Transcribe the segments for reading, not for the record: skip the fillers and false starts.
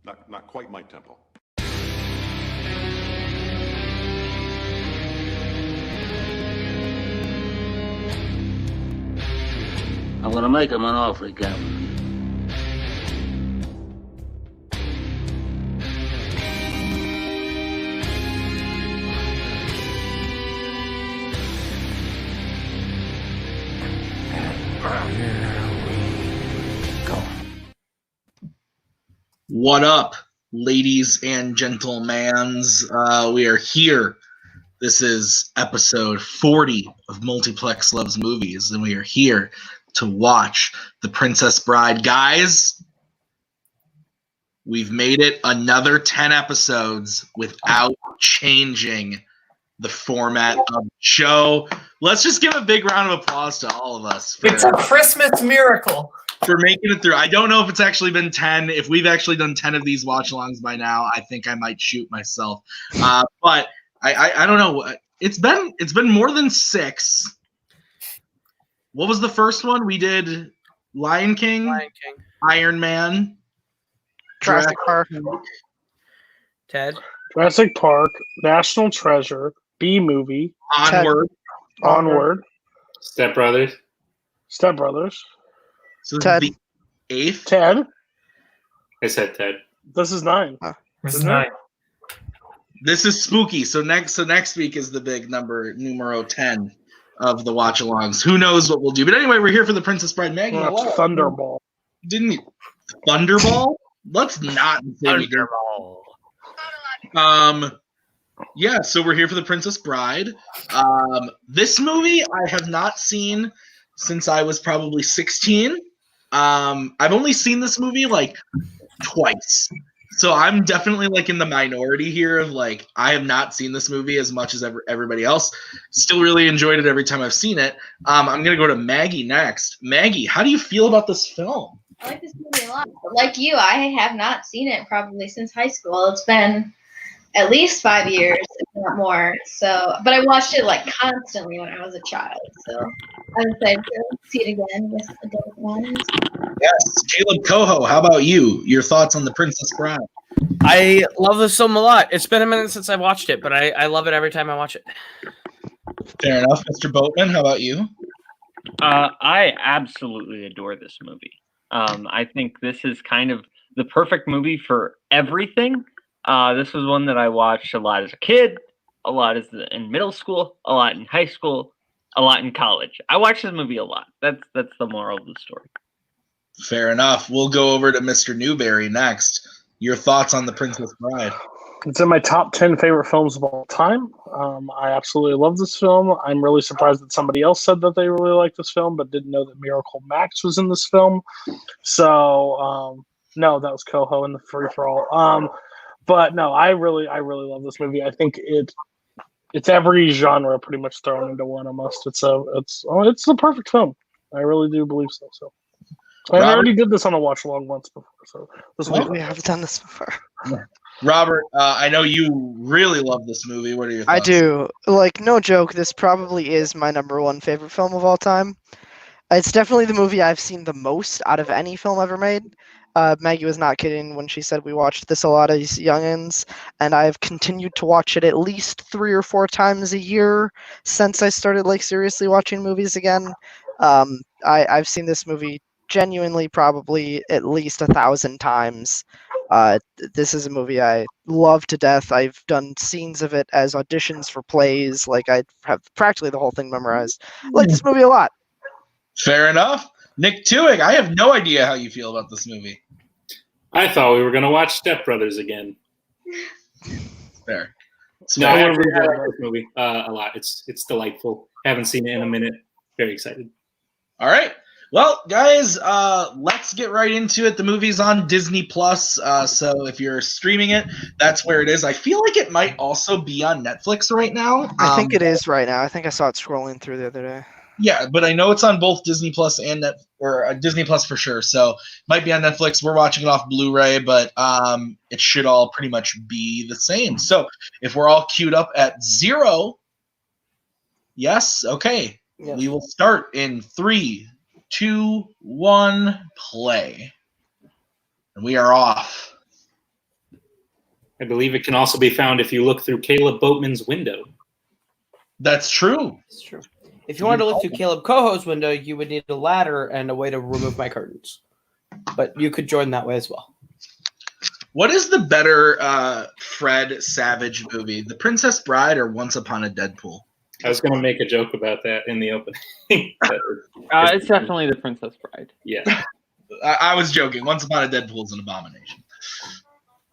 Not quite my tempo. I'm gonna make him an offer, Captain. What up, ladies and gentlemen? We are here. This is episode 40 of Multiplex Loves Movies, and we are here to watch The Princess Bride. Guys, we've made it another 10 episodes without changing the format of the show. Let's just give a big round of applause to all of us. It's a Christmas miracle. For making it through. I don't know if it's actually been 10. If we've actually done 10 of these watch-alongs by now, I think I might shoot myself. But I don't know. It's been more than 6. What was the first one? We did Lion King, Iron Man, Jurassic Park, Ted, Jurassic Park, National Treasure, B Movie, Onward, Step Brothers. So Ted. the 8th. Ted. I said Ted. This is 9. This is 9. This is spooky. So next week is the big numero 10 of the watch-alongs. Who knows what we'll do? But anyway, we're here for The Princess Bride. Maggie, Watch Thunderball. didn't you? Thunderball? Let's not say we did. Yeah, so we're here for The Princess Bride. This movie I have not seen since I was probably 16. I've only seen this movie like twice. So I'm definitely like in the minority here of like I have not seen this movie as much as everybody else. Still really enjoyed it every time I've seen it. I'm going to go to Maggie next. Maggie, how do you feel about this film? I like this movie a lot. But like you, I have not seen it probably since high school. It's been at least 5 years, if not more. So, but I watched it like constantly when I was a child. So I'm excited to see it again with adult eyes. Yes, Kaleb Koho, how about you? Your thoughts on The Princess Bride? I love this film a lot. It's been a minute since I watched it, but I love it every time I watch it. Fair enough. Mr. Boatman, how about you? I absolutely adore this movie. I think this is kind of the perfect movie for everything. This was one that I watched a lot as a kid, a lot in middle school, a lot in high school, a lot in college. I watched this movie a lot. That's the moral of the story. Fair enough. We'll go over to Mr. Newberry next. Your thoughts on The Princess Bride? It's in my top 10 favorite films of all time. I absolutely love this film. I'm really surprised that somebody else said that they really liked this film, but didn't know that Miracle Max was in this film. So, no, that was Koho in the free for all. But no, I really love this movie. I think it's every genre pretty much thrown into one almost. It's the perfect film. I really do believe so. So I already did this on a watch along once before. So this week We have done this before. Robert, I know you really love this movie. What are your thoughts? I do. Like, no joke, this probably is my number 1 favorite film of all time. It's definitely the movie I've seen the most out of any film ever made. Maggie was not kidding when she said we watched this a lot as youngins, and I've continued to watch it at least 3 or 4 times a year since I started like seriously watching movies again. I've seen this movie genuinely probably at least 1,000 times. This is a movie I love to death. I've done scenes of it as auditions for plays. Like I have practically the whole thing memorized. I like this movie a lot. Fair enough. Nick Tuig, I have no idea how you feel about this movie. I thought we were going to watch Step Brothers again. Fair. No, I actually like this movie a lot. It's delightful. Haven't seen it in a minute. Very excited. All right. Well, guys, let's get right into it. The movie's on Disney Plus, so if you're streaming it, that's where it is. I feel like it might also be on Netflix right now. I think it is right now. I think I saw it scrolling through the other day. Yeah, but I know it's on both Disney Plus and Disney Plus for sure. So it might be on Netflix. We're watching it off Blu-ray, but it should all pretty much be the same. So if we're all queued up at 0, yes, okay. Yes. We will start in 3, 2, 1, play. And we are off. I believe it can also be found if you look through Caleb Boatman's window. That's true. It's true. If you wanted to look through Kaleb Koho's window, you would need a ladder and a way to remove my curtains. But you could join that way as well. What is the better Fred Savage movie, The Princess Bride or Once Upon a Deadpool? I was going to make a joke about that in the opening. It's definitely The Princess Bride. Yeah. I was joking. Once Upon a Deadpool is an abomination.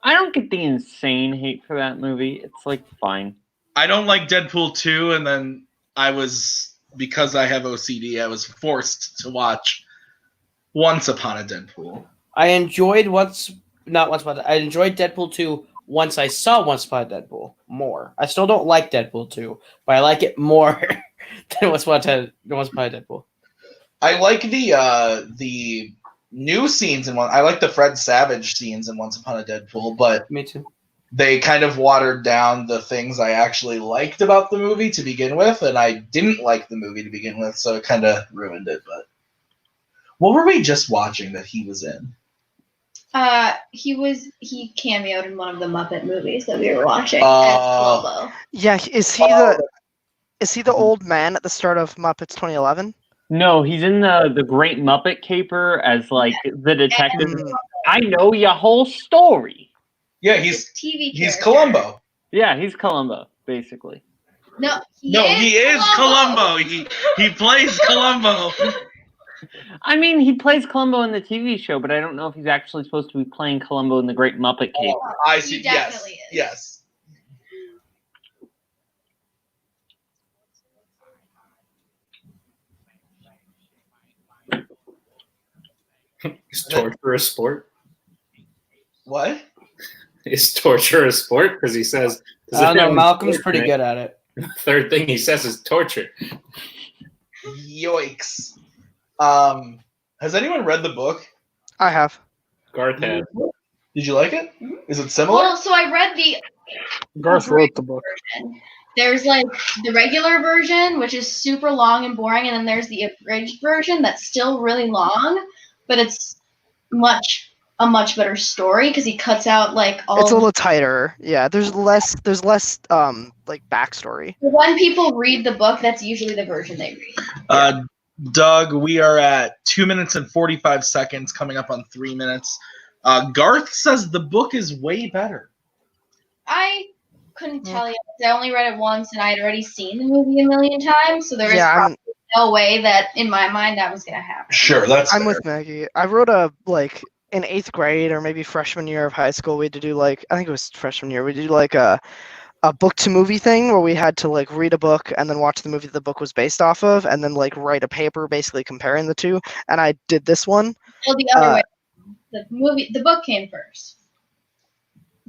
I don't get the insane hate for that movie. It's like fine. I don't like Deadpool 2, and then because I have OCD, I was forced to watch Once Upon a Deadpool. I enjoyed I enjoyed Deadpool 2 once I saw Once Upon a Deadpool more. I still don't like Deadpool 2, but I like it more than Once Upon a Deadpool. I like the new scenes in one. I like the Fred Savage scenes in Once Upon a Deadpool, but Me too. they kind of watered down the things I actually liked about the movie to begin with, and I didn't like the movie to begin with, so it kind of ruined it. But what were we just watching that he was in? He cameoed in one of the Muppet movies that we were watching. As Columbo. Yeah, is he the old man at the start of Muppets 2011? No, he's in the Great Muppet Caper as like the detective. I know your whole story. Yeah, He's he's Columbo. Yeah, he's Columbo, basically. No, he is Columbo. He plays Columbo. I mean, he plays Columbo in the TV show, but I don't know if he's actually supposed to be playing Columbo in the Great Muppet Caper. I see. He definitely is. Yes. Is torture a sport? What? Is torture a sport? Because he says... I don't know. Malcolm's pretty good at it. Third thing he says is torture. Yoicks. Has anyone read the book? I have. Garth has. Did you like it? Is it similar? Well, so I read the Garth wrote the book. version. There's like the regular version, which is super long and boring, and then there's the abridged version that's still really long, but it's a much better story because he cuts out like all. It's a little tighter. Yeah, there's less like backstory. When people read the book, that's usually the version they read. Doug, we are at 2 minutes and 45 seconds, coming up on 3 minutes. Garth says the book is way better. I couldn't tell you. I only read it once, and I had already seen the movie a million times, so there is probably no way that, in my mind, that was going to happen. Sure, I'm fair. With Maggie. I wrote in 8th grade or maybe freshman year of high school, we had to do I think it was freshman year, we did a book to movie thing where we had to read a book and then watch the movie that the book was based off of and then write a paper basically comparing the two. And I did this one. Well, the other way. The book came first.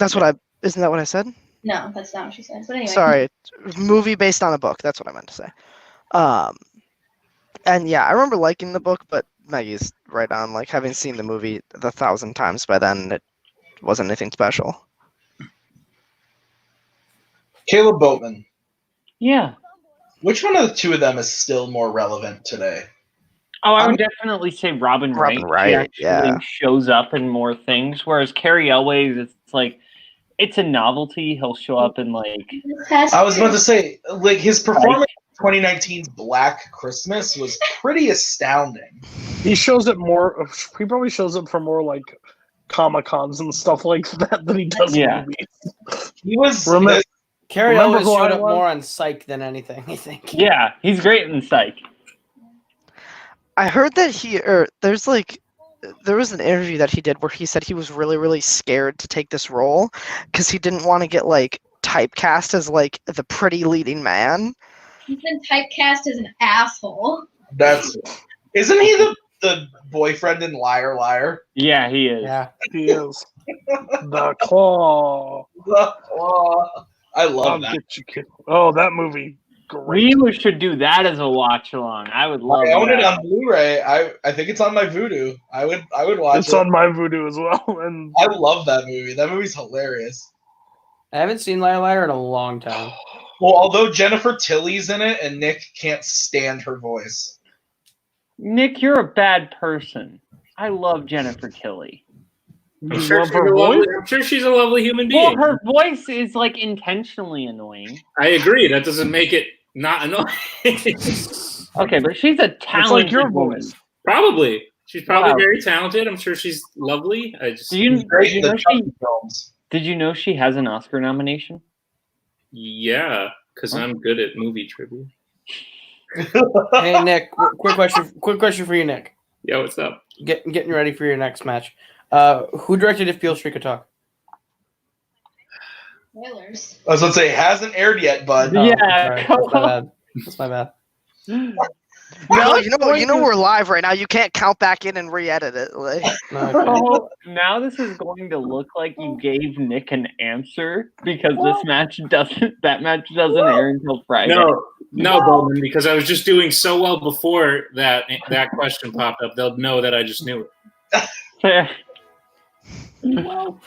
Isn't that what I said? No, that's not what she said. But anyway. Sorry. Movie based on a book. That's what I meant to say. And yeah, I remember liking the book, but Maggie's right on. Having seen the movie 1,000 times by then, it wasn't anything special. Caleb Boatman. Yeah. Which one of the two of them is still more relevant today? Oh, I would definitely say Robin Wright. He actually shows up in more things, whereas Cary Elwes, it's it's a novelty. He'll show up in I was about to say, his performance in 2019's Black Christmas was pretty astounding. He shows up more. He probably shows up for more Comic-Cons and stuff like that than he does in movies. He was. Cary Elwes showed up more on Psych than anything, I think. Yeah, he's great in Psych. I heard that there was an interview that he did where he said he was really, really scared to take this role because he didn't want to get typecast as the pretty leading man. He's been typecast as an asshole. Isn't he the boyfriend in Liar Liar? Yeah, he is. Yeah, he is. The Claw. The Claw. I love that. Oh, that movie. Great. We should do that as a watch along. I would love. I own it on Blu-ray. I think it's on my Vudu. I would watch it. It's on my Vudu as well. And I love that movie. That movie's hilarious. I haven't seen Liar Liar in a long time. Well, although Jennifer Tilly's in it, and Nick can't stand her voice. Nick, you're a bad person. I love Jennifer Tilly. You love her voice? I'm sure she's a lovely human being. Well, her voice is like intentionally annoying. I agree. That doesn't make it not annoying. Okay, but she's a talented It's like your woman. voice. Probably. She's probably Wow. very talented. I'm sure she's lovely. Did you know she has an Oscar nomination? Yeah, because I'm good at movie trivia. Hey Nick, quick question for you, Nick. Yeah, what's up? Getting ready for your next match. Who directed If Beale Street Could Talk? Spoilers. I was going to say, hasn't aired yet, bud. Sorry, that's my bad. No, you know we're live right now. You can't count back in and re-edit it. Like, Oh, now this is going to look like you gave Nick an answer because that match doesn't air until Friday. No, Boatman, because I was just doing so well before that question popped up. They'll know that I just knew it. Fair. Well,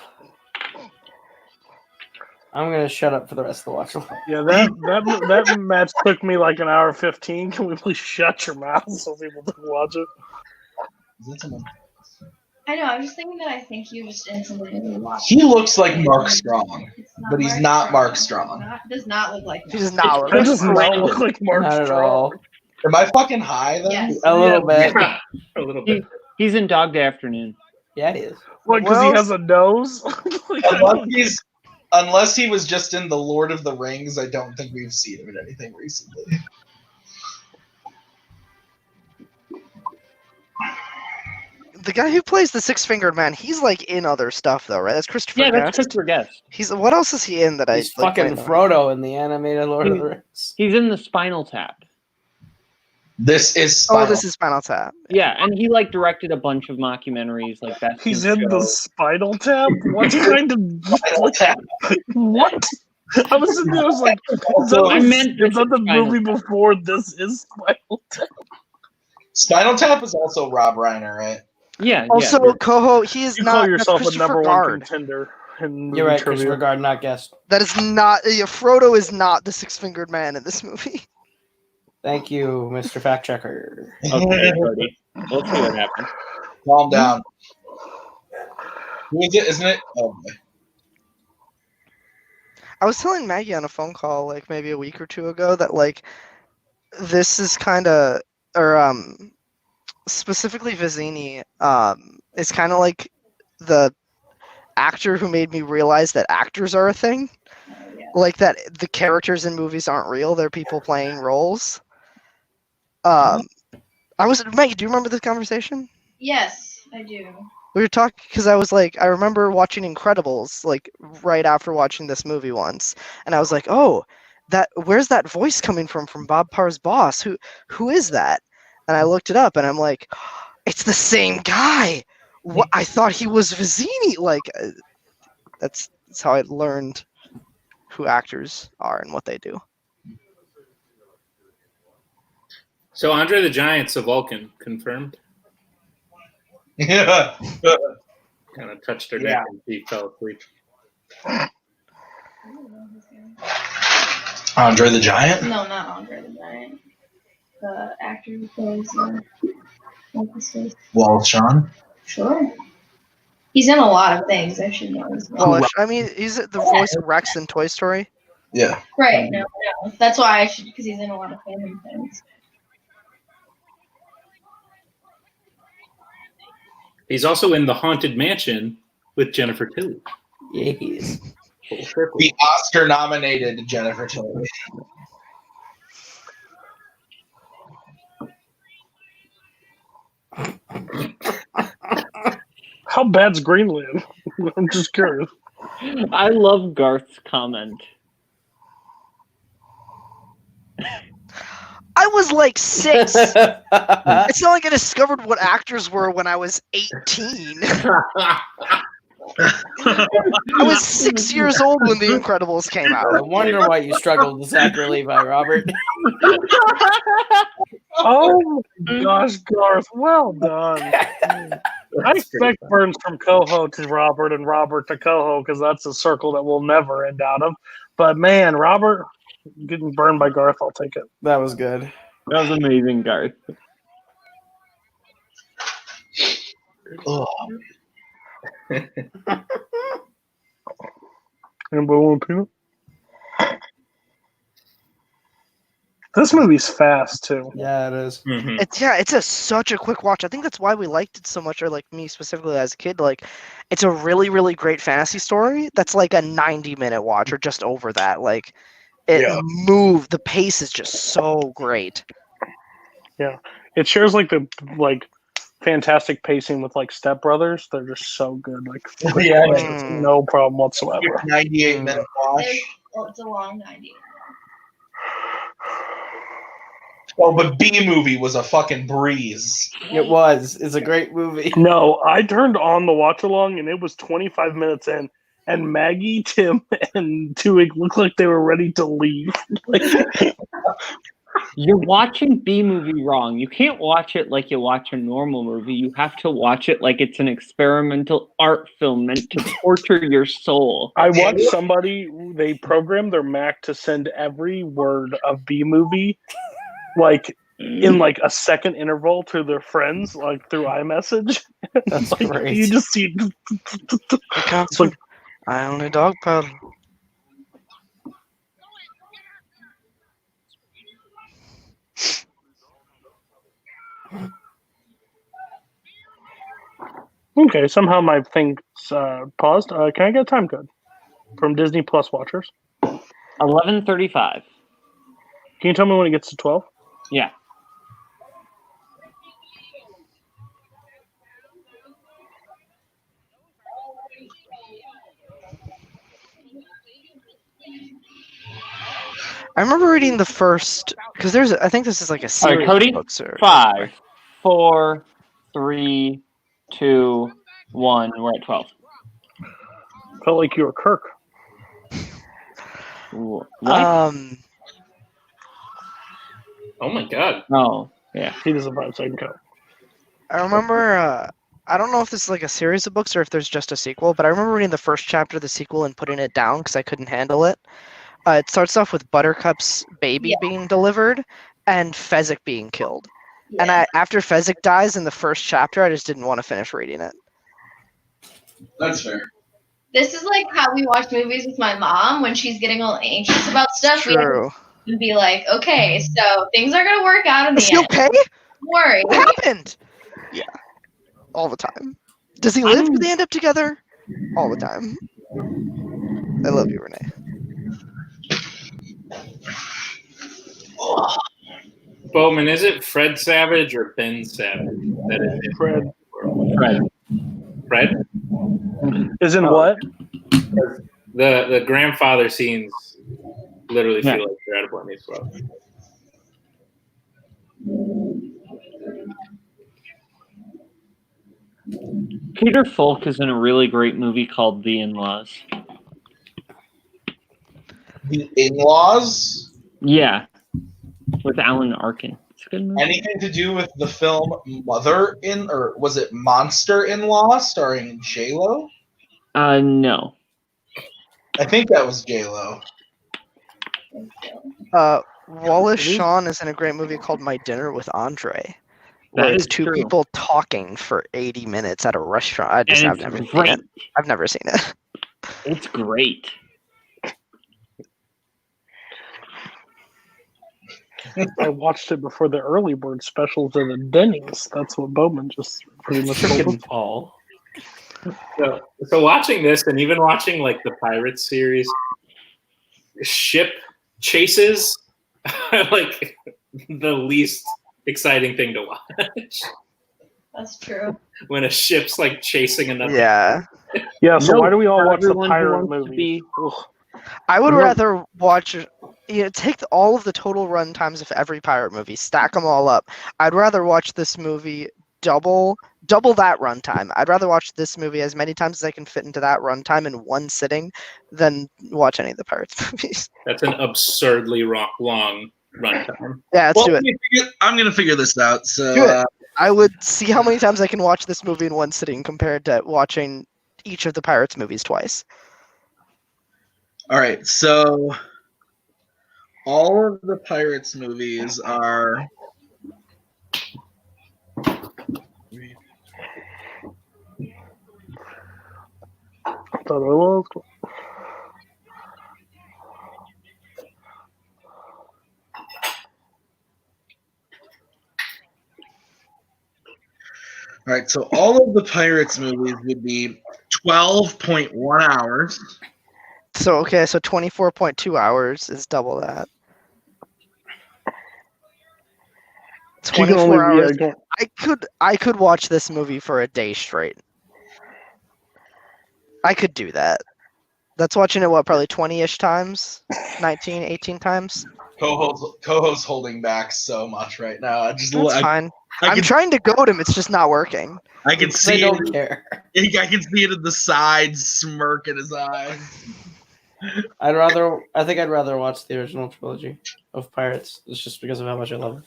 I'm gonna shut up for the rest of the watch. Yeah, that match took me like an hour 15. Can we please shut your mouth so people can watch it? I know. I'm just thinking that I think you just instantly watch. He looks like Mark Strong, but he's not Mark Strong. Does not look like. he does not look. That does not look like Mark Not at Strong. all. Am I fucking high then? Yes. A little bit. A little bit. He's in Dog Day Afternoon. Yeah, it is. What, because he has a nose? Unless he was just in The Lord of the Rings, I don't think we've seen him in anything recently. The guy who plays the Six-Fingered Man, he's like in other stuff though, right? That's Christopher Yeah, that's Guest. Christopher Guest. He's what else is he in that He's I like, fucking might know? Frodo in the animated Lord of the Rings. He's in the Spinal Tap. This is Oh, this is Spinal Tap. Yeah, and he like directed a bunch of mockumentaries like that. He's in the Spinal Tap? What kind of... What? I was sitting there, I was like, is that the movie before this is Spinal Tap? Spinal Tap is also Rob Reiner, right? Yeah. Also, yeah. Koho, he is You not. call That's yourself a Christopher number one Guard. contender. In You're right, trivia. Christopher Guard, not guest. That is not. Yeah, Frodo is not the Six-Fingered Man in this movie. Thank you, Mr. Fact Checker. Okay, buddy. We'll see what happens. Calm down. Who is it? Isn't it? Oh, boy. I was telling Maggie on a phone call like maybe a week or two ago that like this is kind of specifically Vizzini is kind of like the actor who made me realize that actors are a thing. Like that the characters in movies aren't real, they're people playing roles. Maggie, do you remember this conversation? Yes, I do. We were talking because I was like, I remember watching Incredibles like right after watching this movie once, and I was like, oh, where's that voice coming from Bob Parr's boss? Who is that? And I looked it up, and I'm like, it's the same guy. What I thought he was Vizzini. Like, that's how I learned who actors are and what they do. So Andre the Giant's a Vulcan, confirmed. Yeah. Kind of touched her neck and she fell asleep. Andre the Giant? No, not Andre the Giant. The actor who plays what's his face? Wallace Shawn? Sure. He's in a lot of things. I should know his name. Well, I mean, he's the voice of Rex in Toy Story. Yeah. Right. No. That's why I should, because he's in a lot of family things. He's also in The Haunted Mansion with Jennifer Tilly. Yes. The Oscar-nominated Jennifer Tilly. How bad's Greenland? I'm just curious. I love Garth's comment. I was like 6. It's not like I discovered what actors were when I was 18. I was 6 years old when The Incredibles came I out. wonder why you struggled with Zachary Levi, Robert. Oh my gosh, Garth, well done. I expect burns from Koho to Robert and Robert to Koho because that's a circle that will never end out of. But man, Robert, getting burned by Garth, I'll take it. That was good. That was amazing, Garth. Ugh. Anybody want a peanut? This movie's fast too. Yeah, it is. Mhm. It's such a quick watch. I think that's why we liked it so much, or like me specifically as a kid. Like, it's a really, really great fantasy story that's like a 90-minute watch or just over that. Like, moved. The pace is just so great. Yeah, it shares like the fantastic pacing with like Step Brothers. They're just so good. Like, it's no problem whatsoever. 98-minute watch. It's a long 90. Oh, but B movie was a fucking breeze. It was. It's a great movie. No, I turned on the watch along and it was 25 minutes in, and Maggie, Tim, and Tuig looked like they were ready to leave. You're watching B movie wrong. You can't watch it like you watch a normal movie. You have to watch it like it's an experimental art film meant to torture your soul. I watched somebody, they programmed their Mac to send every word of B movie like in like a second interval to their friends, like through iMessage. That's like, great. you just see I only dog paddle. Okay, somehow my thing's paused. Can I get a time code from Disney Plus watchers? 11:35. Can you tell me when it gets to 12? Yeah. I remember reading the first because I think this is like a All series right, Cody. of books. 5, 4, 3, 2, 1. We're at 12. Felt like you were Kirk. What? Oh my god. Oh, yeah. He doesn't 5-second code. I remember. I don't know if this is like a series of books or if there's just a sequel, but I remember reading the first chapter of the sequel and putting it down because I couldn't handle it. It starts off with Buttercup's baby being delivered and Fezzik being killed. Yeah. And after Fezzik dies in the first chapter, I just didn't want to finish reading it. That's fair. This is like how we watch movies with my mom when she's getting all anxious about stuff. True. We have to be like, okay, so things are gonna work out in the Is he end. okay? Don't worry. What happened? Yeah. All the time. Does he live? Do they end up together? All the time. I love you, Renee. Boatman, is it Fred Savage or Ben Savage? That is it. Fred. Fred? Is in what? The grandfather scenes literally Yeah. feel like they're out of Boy Meets World. Peter Falk is in a really great movie called The In-Laws. The In-Laws? Yeah. With Alan Arkin. It's a good movie. Anything to do with the film or was it Monster In-Law starring J-Lo? No. I think that was J-Lo. Wallace Shawn is in a great movie called My Dinner with Andre. That Where it's is two true. people talking for 80 minutes at a restaurant. I've And never it's seen great. it. I've never seen it. It's great. I watched it before the early bird specials of the Denny's. That's what Bowman just pretty much told us. Freaking Paul. So watching this and even watching like the Pirates series, ship chases are like the least exciting thing to watch. That's true. When a ship's like chasing another. Yeah. Yeah, so No, why do we all not watch the everyone who pirate wants to movies? be- Ugh. I would No. rather watch, take all of the total run times of every pirate movie, stack them all up. I'd rather watch this movie double that runtime. I'd rather watch this movie as many times as I can fit into that runtime in one sitting than watch any of the Pirates movies. That's an absurdly long runtime. Yeah, let's do it. I'm gonna figure this out. So Do it. I would see how many times I can watch this movie in one sitting compared to watching each of the Pirates movies twice. all right, so all of the Pirates movies are Thought it was. All right, so all of the Pirates movies would be 12.1 hours. So 24.2 hours is double that. You can 24 only- hours. yeah, I could watch this movie for a day straight. I could do that. That's watching it, what, probably 20-ish times? 19, 18 times? Koho's holding back so much right now. That's fine. I'm trying to goad him. It's just not working. I can They see don't it. care. I can see it in the side smirk in his eye. I think I'd rather watch the original trilogy of Pirates. It's just because of how much I love it.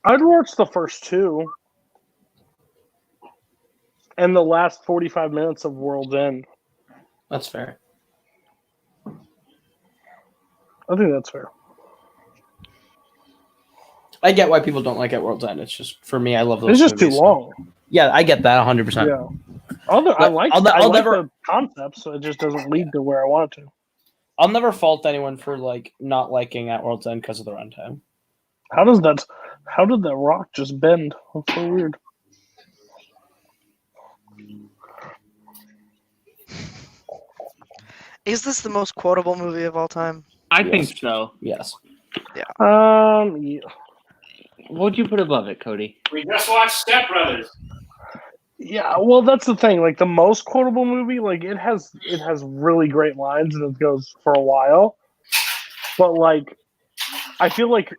I'd watch the first two. And the last 45 minutes of World's End. That's fair. I think that's fair. I get why people don't like it World's End. It's just, for me, I love those It's just too movies. long. Yeah, I get that 100%. Yeah. I like I'll never the concept, so it just doesn't lead to where I want it to. I'll never fault anyone for not liking At World's End because of the runtime. How did that rock just bend? That's so weird. Is this the most quotable movie of all time? I think so. Yes. Yeah. What would you put above it, Cody? We just watched Step Brothers. Yeah, well, that's the thing. Like the most quotable movie, like it has really great lines and it goes for a while. But like, I feel like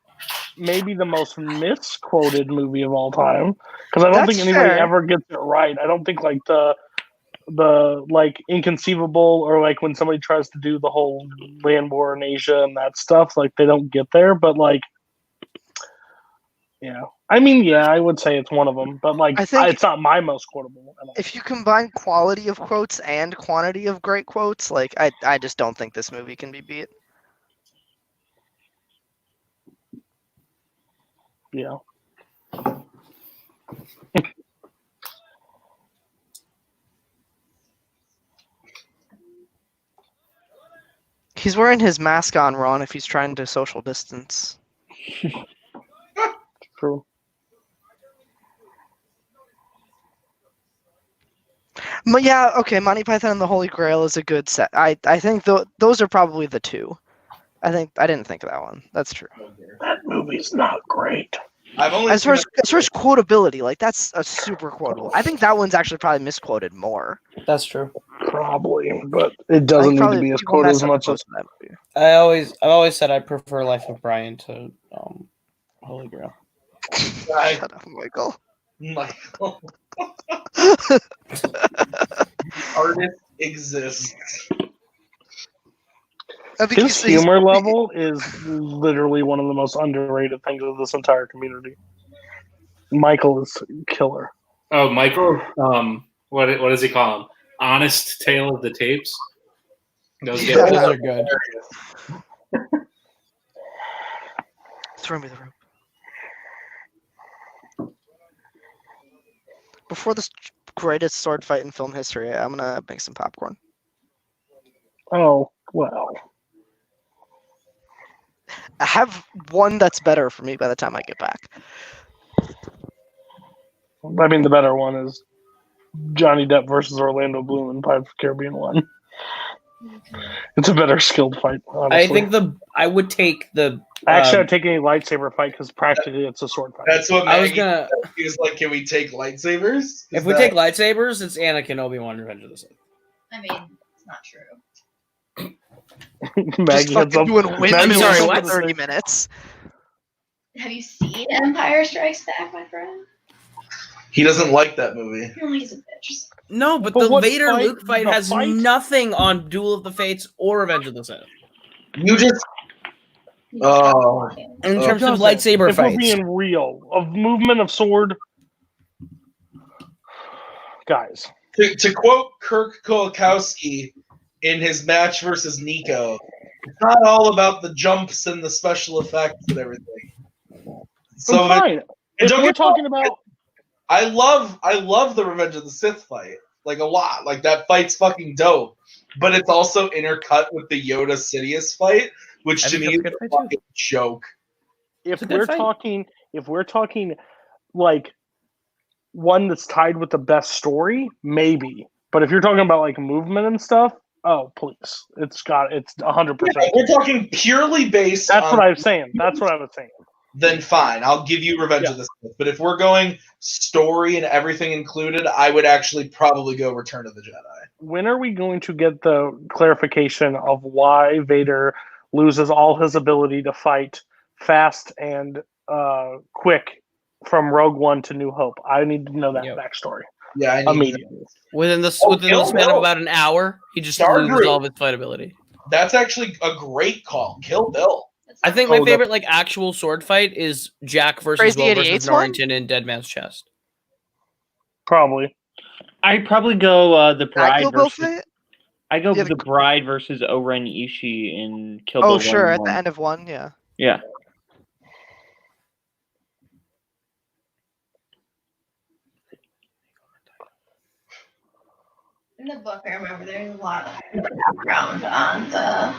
maybe the most misquoted movie of all time because I don't think anybody ever gets it right. I don't think like the like inconceivable or like when somebody tries to do the whole land war in Asia and that stuff, like they don't get there. But like, yeah. I mean, yeah, I would say it's one of them, but like, it's not my most quotable. If you combine quality of quotes and quantity of great quotes, like I just don't think this movie can be beat. Yeah. He's wearing his mask on, Ron, if he's trying to social distance. True. But yeah, okay, Monty Python and the Holy Grail is a good set. I think those are probably the two. I didn't think of that one. That's true. That movie's not great. As far as quotability, like that's a super quotable. I think that one's actually probably misquoted more. That's true. Probably, but it doesn't need to be as quoted as much as that movie. I've always said I prefer Life of Brian to Holy Grail. Shut up, Michael. Artist exists. His humor level is literally one of the most underrated things of this entire community. Michael is killer. Oh, Michael. What does he call him? Honest Tale of the Tapes. Those are good. Throw me the rope. Before this greatest sword fight in film history, I'm gonna make some popcorn. Oh, well. I have one that's better for me by the time I get back. I mean, the better one is Johnny Depp versus Orlando Bloom in Pirates of the Caribbean 1. It's a better skilled fight, honestly. I think I would take the... Actually, I'd take any lightsaber fight because practically it's a sword fight. That's what Maggie gonna... He was like, can we take lightsabers? If we take lightsabers, it's Anakin, Obi-Wan, Revenge of the Sith. I mean, it's not true. Maggie just fucking doing windmills for 30 minutes. Have you seen Empire Strikes Back, my friend? He doesn't like that movie. Oh, he's a bitch. No, but But the what Vader-Luke fight the has fight? nothing on Duel of the Fates or Revenge of the Sith. You just... Oh. In terms of Doesn't. lightsaber If we're fights. being real, of movement of sword, guys. To quote Kirk Kowalkowski in his match versus Nico, it's not all about the jumps and the special effects and everything. So Fine. If don't we're get talking about... I love the Revenge of the Sith fight. like a lot. Like that fight's fucking dope, but it's also intercut with the Yoda Sidious fight, which to me is a fucking joke. If we're talking like one that's tied with the best story, maybe. But if you're talking about like movement and stuff, oh please, it's 100%. We're talking purely based. That's on what I was saying. Then fine, I'll give you Revenge of the Sith. But if we're going story and everything included, I would actually probably go Return of the Jedi. When are we going to get the clarification of why Vader loses all his ability to fight fast and quick from Rogue One to New Hope? I need to know that backstory. Yeah, I need immediately. Within the span of about an hour, he just loses all of his fight ability. That's actually a great call. Kill Bill. I think my favorite like actual sword fight is Jack versus Will versus Norrington in Dead Man's Chest. Probably. I'd probably go the Bride versus. I go Yeah, the Bride versus Oren Ishii in Kill Bill. Oh, sure, 1 at the end of 1, yeah. Yeah. In the book, I remember there's a lot of background on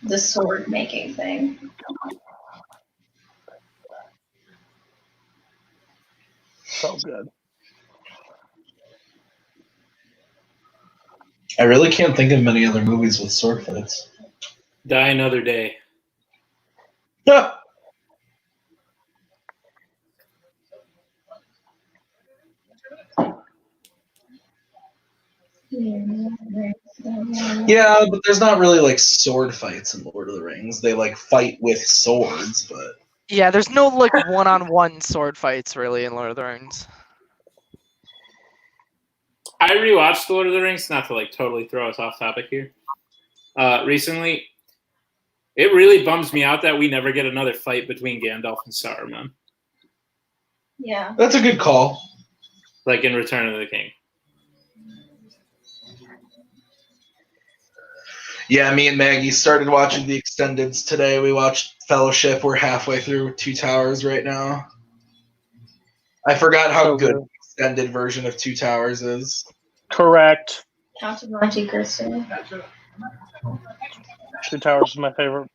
the sword making thing. So good. I really can't think of many other movies with sword fights. Die Another Day. Yeah, but there's not really like sword fights in Lord of the Rings. They like fight with swords, but Yeah, there's no like one-on-one sword fights really in Lord of the Rings. I rewatched Lord of the Rings, not to like totally throw us off topic here. Recently, it really bums me out that we never get another fight between Gandalf and Saruman, Yeah. that's a good call. like in Return of the King. Yeah, me and Maggie started watching the extendeds today. We watched Fellowship. We're halfway through Two Towers right now. I forgot how good the extended version of Two Towers is. Correct. Count of Monte Cristo. Two Towers is my favorite.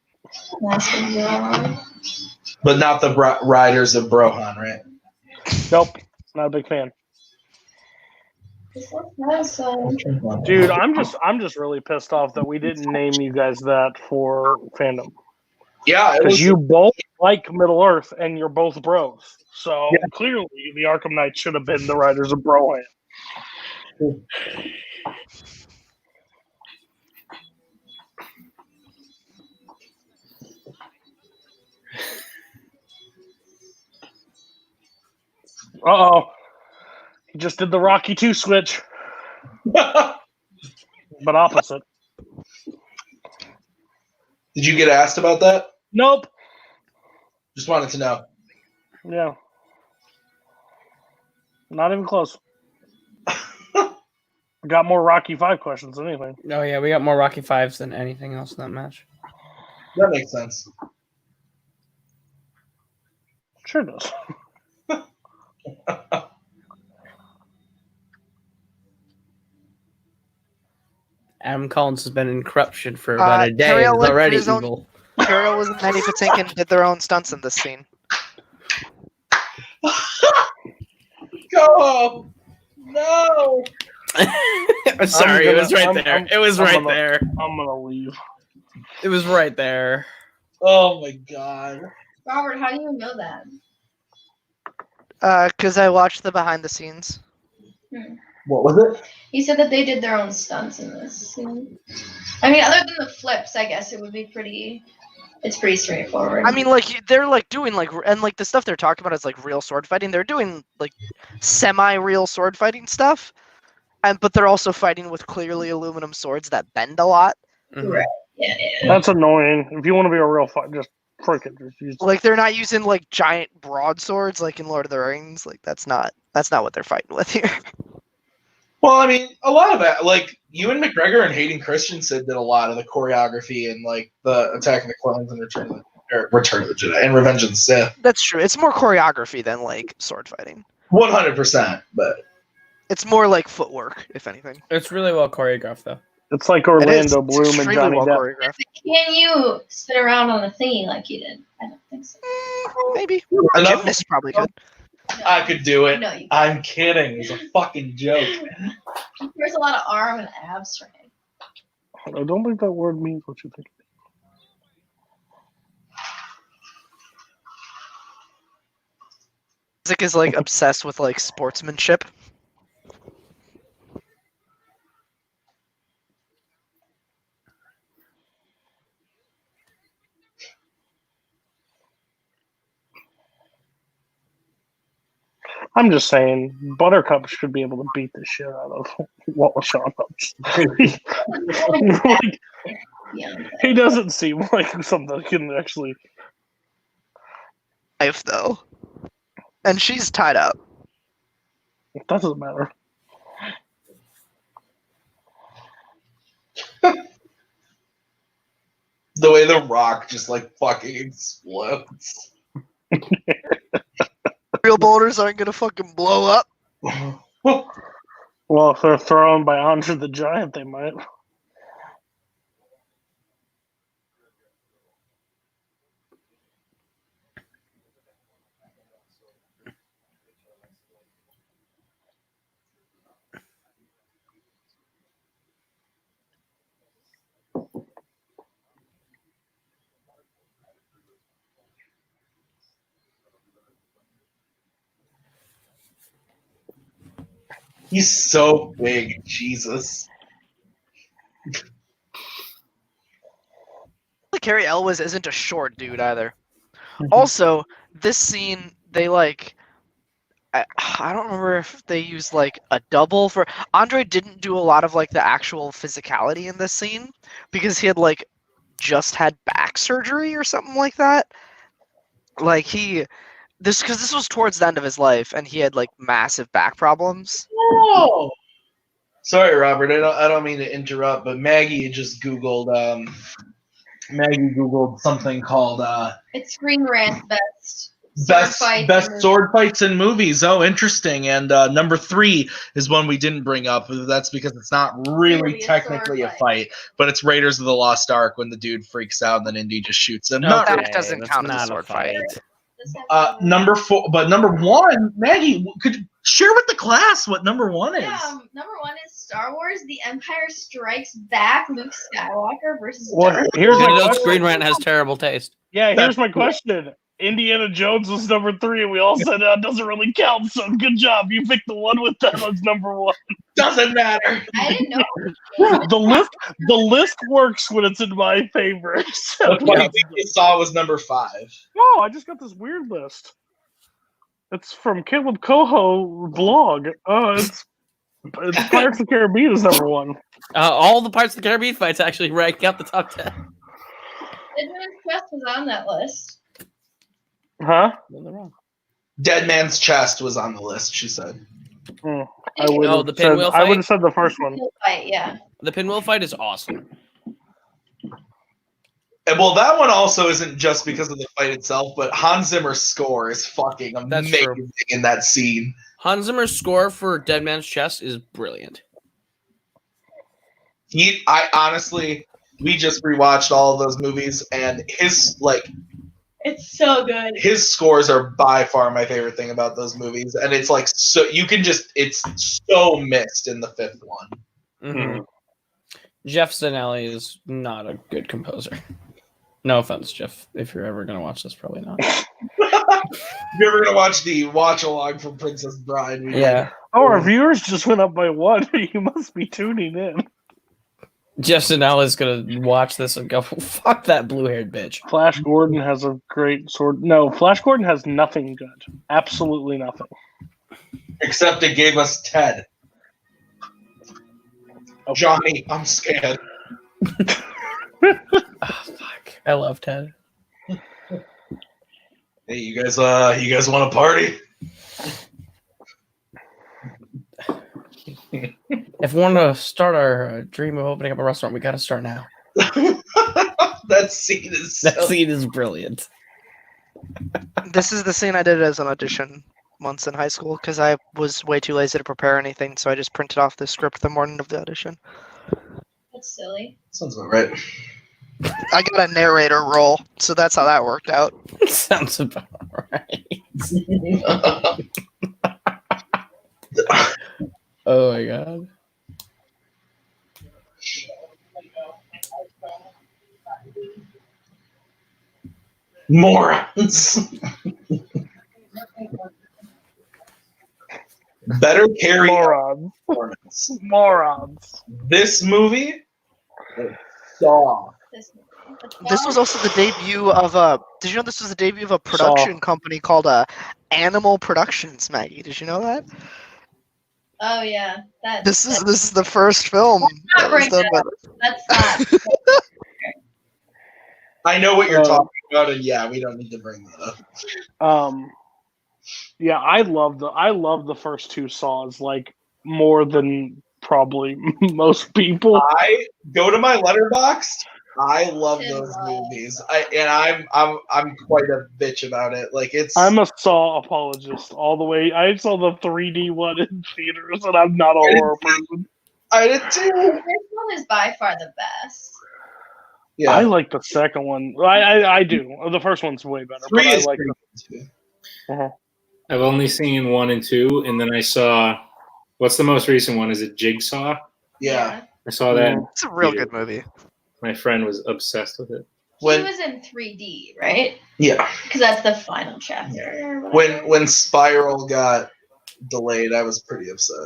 But not the Riders of Brohan, right? Nope. Not a big fan. Dude, I'm just really pissed off that we didn't name you guys that for fandom. Yeah, because you both like Middle Earth and you're both bros. So clearly, the Arkham Knights should have been the Riders of Brohan. Uh-oh. He just did the Rocky 2 switch. But opposite. Did you get asked about that? Nope. Just wanted to know. Yeah. Not even close. Got more Rocky 5 questions than anything. Oh, yeah, we got more Rocky 5s than anything else in that match. That makes sense. Sure does. Adam Collins has been in corruption for about a day. He's already evil. Carol and Manny Patinkin did their own stunts in this scene. Go! No! Sorry, it was right there. It was right there. I'm gonna leave. It was right there. Oh my god. Robert, how do you know that? Because I watched the behind the scenes. What was it? He said that they did their own stunts in this scene. I mean, other than the flips, I guess it would be pretty. It's pretty straightforward. I mean, like they're like doing like and like the stuff they're talking about is like real sword fighting. They're doing like semi-real sword fighting stuff, but they're also fighting with clearly aluminum swords that bend a lot. Right. Yeah. That's annoying. If you want to be a real fight, just freaking use. Like they're not using like giant broadswords like in Lord of the Rings. Like that's not what they're fighting with here. Well, I mean, a lot of that, like Ewan McGregor and Hayden Christensen did a lot of the choreography and like the Attack of the Clones and Return of the Jedi and Revenge of the Sith. That's true. It's more choreography than like sword fighting. 100%, but It's more like footwork, if anything. It's really well choreographed, though. It's like It is. Orlando It's Bloom and extremely Johnny well Depp. choreographed. Can you sit around on the thingy like you did? I don't think so. Maybe. A Enough- gymnast probably could. I could do it. No, you I'm kidding. It's a fucking joke. There's a lot of arm and abs training. I don't think that word means what you think. Isaac is like obsessed with like sportsmanship. I'm just saying, Buttercup should be able to beat the shit out of Wallace Like, Yeah. he doesn't seem like something that can actually. Life though, and she's tied up. It doesn't matter. The way the Rock just like fucking explodes. Real boulders aren't gonna fucking blow up. Well, if they're thrown by Andre the Giant, they might. He's so big, Jesus. Carrie Elwes isn't a short dude either. Also, this scene, they like, I don't remember if they used like a double for. Andre didn't do a lot of like the actual physicality in this scene because he had like just had back surgery or something like that. Like this was towards the end of his life, and he had like massive back problems. Oh, sorry, Robert. I don't mean to interrupt, but Maggie just Googled. Maggie Googled something called It's Screen Rant best sword fights in movies. Oh, interesting. And number 3 is one we didn't bring up. That's because it's not really technically a fight, but it's Raiders of the Lost Ark when the dude freaks out and then Indy just shoots him. No, Not that doesn't count as a sword fight. number 4, but number 1, Maggie, could you share with the class what number 1 is? Yeah, number 1 is Star Wars: The Empire Strikes Back. Luke Skywalker versus. Well, Darth here's my You know, question. Screen Rant has terrible taste. Yeah, here's my question. Indiana Jones was number 3, and we all said that doesn't really count. So good job. You picked the one with that as number 1. Doesn't matter. I didn't know. The list works when it's in my favor. So, The funny thing you saw was number 5. no, I just got this weird list. It's from Kaleb Koho blog. It's Pirates of the Caribbean is number 1. All the Pirates of the Caribbean fights actually rank out the top 10. Edmund's Quest was on that list. Huh? Dead Man's Chest was on the list, she said. I would Oh, have the said, pinwheel I would fight? have said the first one. Fight, yeah. The pinwheel fight is awesome. And well, that one also isn't just because of the fight itself, but Hans Zimmer's score is fucking That's amazing true. in that scene. Hans Zimmer's score for Dead Man's Chest is brilliant. I honestly, we just rewatched all of those movies, and his It's so good. his scores are by far my favorite thing about those movies, and it's like so you can just it's so missed in the 5th one. Mm-hmm. Jeff Zanelli is not a good composer. No offense, Jeff. If you're ever going to watch this, probably not. If you're ever gonna watch the watch along from Princess Bride, Yeah. Oh, our viewers just went up by 1. You must be tuning in. Jeff Zanelli is going to watch this and go, fuck that blue-haired bitch. Flash Gordon has a great sword. No, Flash Gordon has nothing good. Absolutely nothing. except it gave us Ted. Johnny, I'm scared. Oh, fuck. I love Ted. Hey, you guys want to party? If we want to start our dream of opening up a restaurant, we got to start now. That scene is That scene is brilliant. This is the scene I did as an audition once in high school because I was way too lazy to prepare anything, so I just printed off the script the morning of the audition. That's silly. Sounds about right. I got a narrator role, so that's how that worked out. Sounds about right. Oh my god. Morons. Better carry Morons. performance. Morons. This movie, Saw. This was also the debut of a. Did you know this was the debut of a production company called Animal Productions, Maggie? Did you know that? Oh yeah, This is the first film that was done by. That's not. I know what you're talking about, and yeah, we don't need to bring that up. Yeah, I love the first two Saws like more than probably most people. I go to my Letterboxd. I love those movies. I'm quite a bitch about it. Like I'm a Saw apologist all the way. I saw the 3D one in theaters, and I'm not a horror person. I did too. The first one is by far the best. Yeah, I like the second one. I do. The first one's way better. But I like the. I've only seen 1 and 2, and then I saw. What's the most recent one? Is it Jigsaw? Yeah. I saw that. It's a real good movie. My friend was obsessed with it. He was in 3D, right? Yeah. Because that's the final chapter. When Spiral got delayed, I was pretty upset.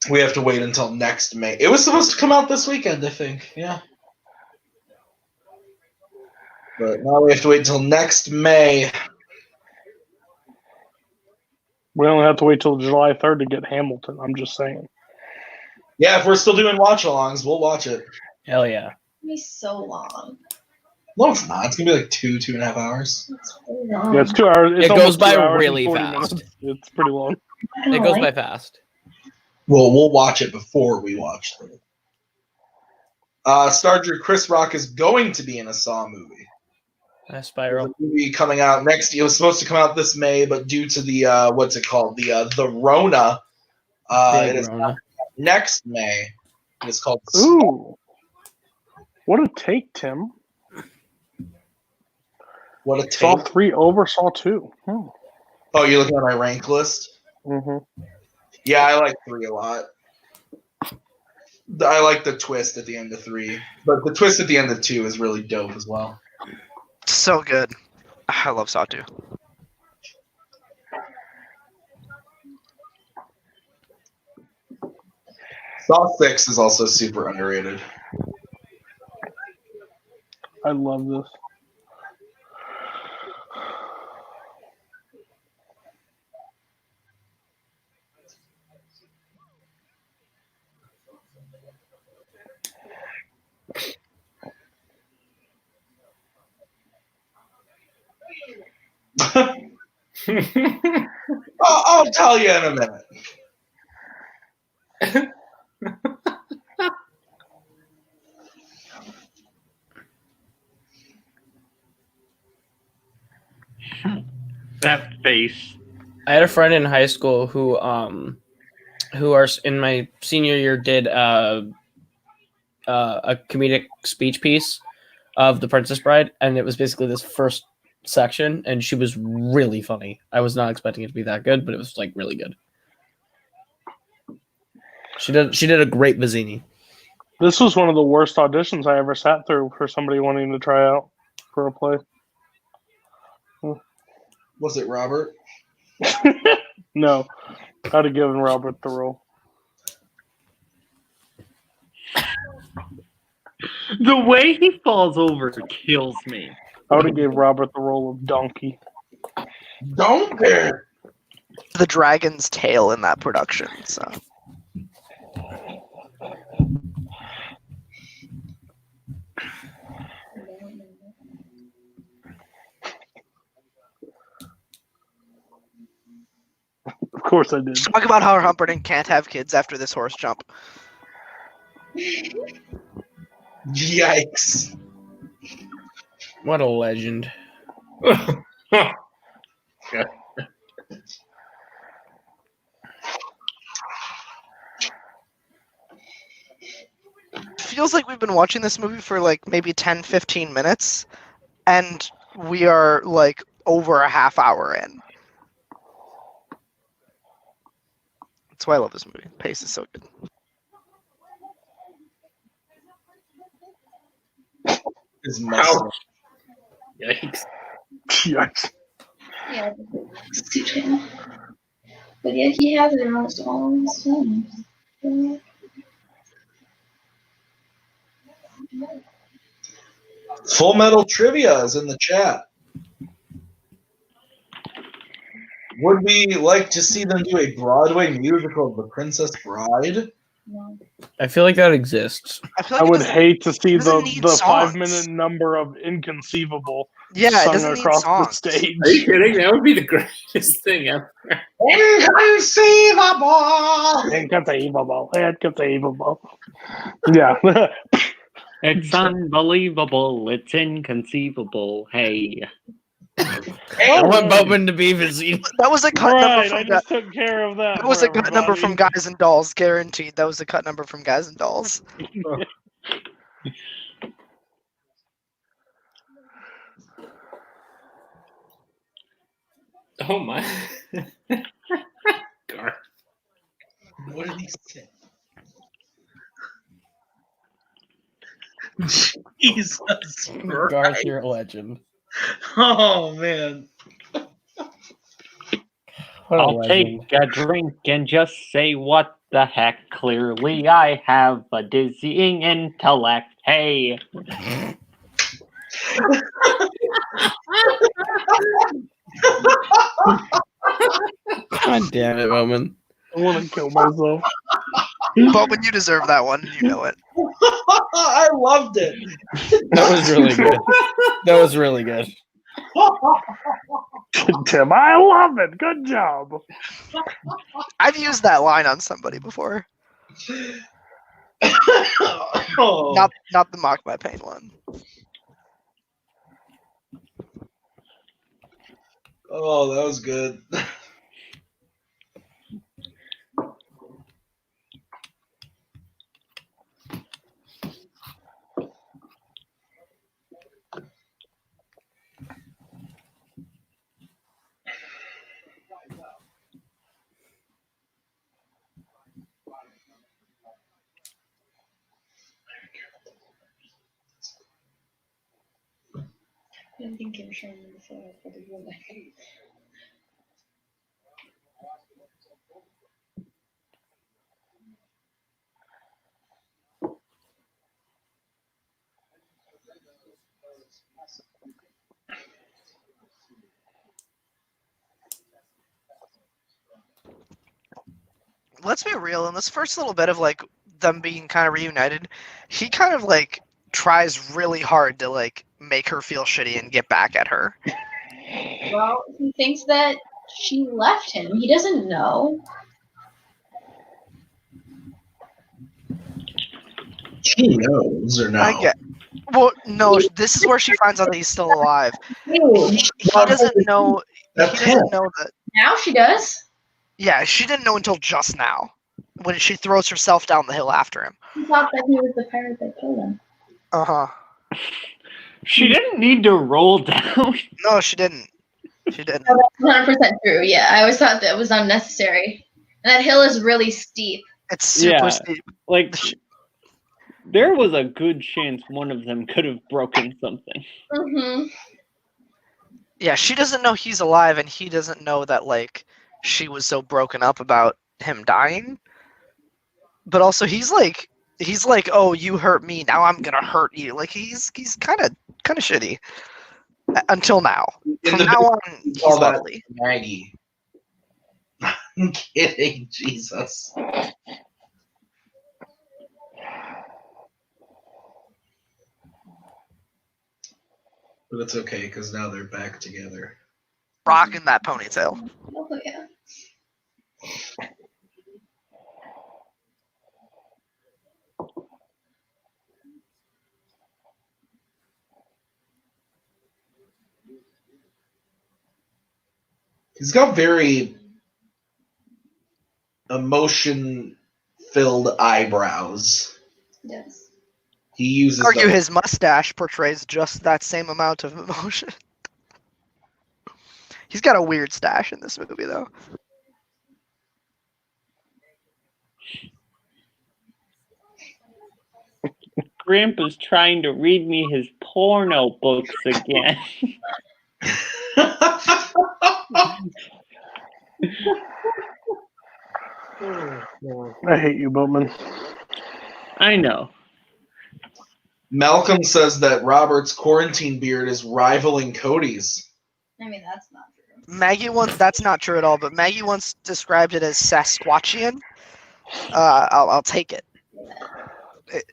We have to wait until next May. It was supposed to come out this weekend, I think. Yeah. But now we have to wait until next May. We only have to wait till July 3rd to get Hamilton. I'm just saying. Yeah, if we're still doing watch-alongs, we'll watch it. Hell yeah. It's gonna be so long. No, it's not. It's gonna be like 2.5 hours. It's really long. Yeah, it's 2 hours. It's It goes almost 2 by hours and really 40 fast. minutes. It's pretty long. It goes by fast. Well, we'll watch it before we watch it. Star-Drew Chris Rock is going to be in a Saw movie. Spiral. There's a movie coming out next. It was supposed to come out this May, but due to the what's it called? The Rona. It is Rona. next May. It's called. Ooh, what a take, Tim! What a Saw take! 3 over Saw 2. Oh, you're looking at my rank list. Mm-hmm. Yeah, I like 3 a lot. I like the twist at the end of 3, but the twist at the end of 2 is really dope as well. So good. I love Saw 2. Saw 6 is also super underrated. I love this. I'll tell you in a minute. That face. I had a friend in high school who are in my senior year did a comedic speech piece of The Princess Bride, and it was basically this first section, and she was really funny. I was not expecting it to be that good, but it was like really good. She did a great Vizzini. This was one of the worst auditions I ever sat through for somebody wanting to try out for a play. Was it Robert? No, I'd have given Robert the role. The way he falls over kills me. I would have gave Robert the role of Donkey. Donkey. The dragon's tail in that production. So Of course I did. talk about how Humperdinck can't have kids after this horse jump. Yikes. What a legend. Yeah. Feels like we've been watching this movie for like maybe 10, 15 minutes, and we are like over a half hour in. That's why I love this movie. Pace is so good. His muscle. Ouch. Yikes. Yikes. Yeah, it's too chill. But yeah, he has it in almost all of his films. Full Metal Trivia is in the chat. Would we like to see them do a Broadway musical of The Princess Bride? No. I feel like that exists. I feel I like it would doesn't- hate to see doesn't the need 5-minute songs. number of Inconceivable Yeah, it sung doesn't need across the songs. stage. Are you kidding? That would be the greatest thing ever. Inconceivable! Inconceivable. Inconceivable. Yeah. It's unbelievable. It's inconceivable. Hey. I want Boatman to be Vizine. That was a cut number Right, from I just took care of that. that was for a cut number from everybody. Guys and Dolls, guaranteed. That was a cut number from Guys and Dolls. Oh my. Gar. What did he say? Jesus Garth, Christ. you're a legend. Oh, man. What a I'll legend. take a drink and just say what the heck. Clearly, I have a dizzying intellect. Hey. God damn it, Boatman. I want to kill myself. Bowman, you deserve that one. You know it. I loved it. That was really good. That was really good. Tim, I love it. Good job. I've used that line on somebody before. Oh. Not the mock my pain one. Oh, that was good. I didn't think you were showing me before for the real life. Let's be real. In this first little bit of like them being kind of reunited, he kind of like tries really hard to like make her feel shitty and get back at her. Well, he thinks that she left him. He doesn't know. She knows or no? I get. Well, no. This is where she finds out that he's still alive. Ew. He doesn't know. That's He doesn't him. know that. Now she does. Yeah, she didn't know until just now, when she throws herself down the hill after him. He thought that he was the pirate that killed him. Uh huh. She didn't need to roll down. No, she didn't. She didn't. Oh, that's 100% true. Yeah, I always thought that was unnecessary. And that hill is really steep. It's super Yeah. steep. Like, there was a good chance one of them could have broken something. Mm-hmm. Yeah, she doesn't know he's alive, and he doesn't know that like she was so broken up about him dying. But also, he's like, oh, you hurt me, now I'm gonna hurt you. Like he's kind of shitty. Until now. In From the now on, he's all that lovely. Maggie. I'm kidding, Jesus. But it's okay because now they're back together. Rocking that ponytail. Oh, yeah. He's got very emotion-filled eyebrows. Yes. He uses. Argue his mustache portrays just that same amount of emotion. He's got a weird stash in this movie, though. Grandpa's trying to read me his porno books again. I hate you, Boatman. I know. Malcolm says that Robert's quarantine beard is rivaling Cody's. I mean, that's not true. That's not true at all, but Maggie once described it as Sasquatchian. I'll take it.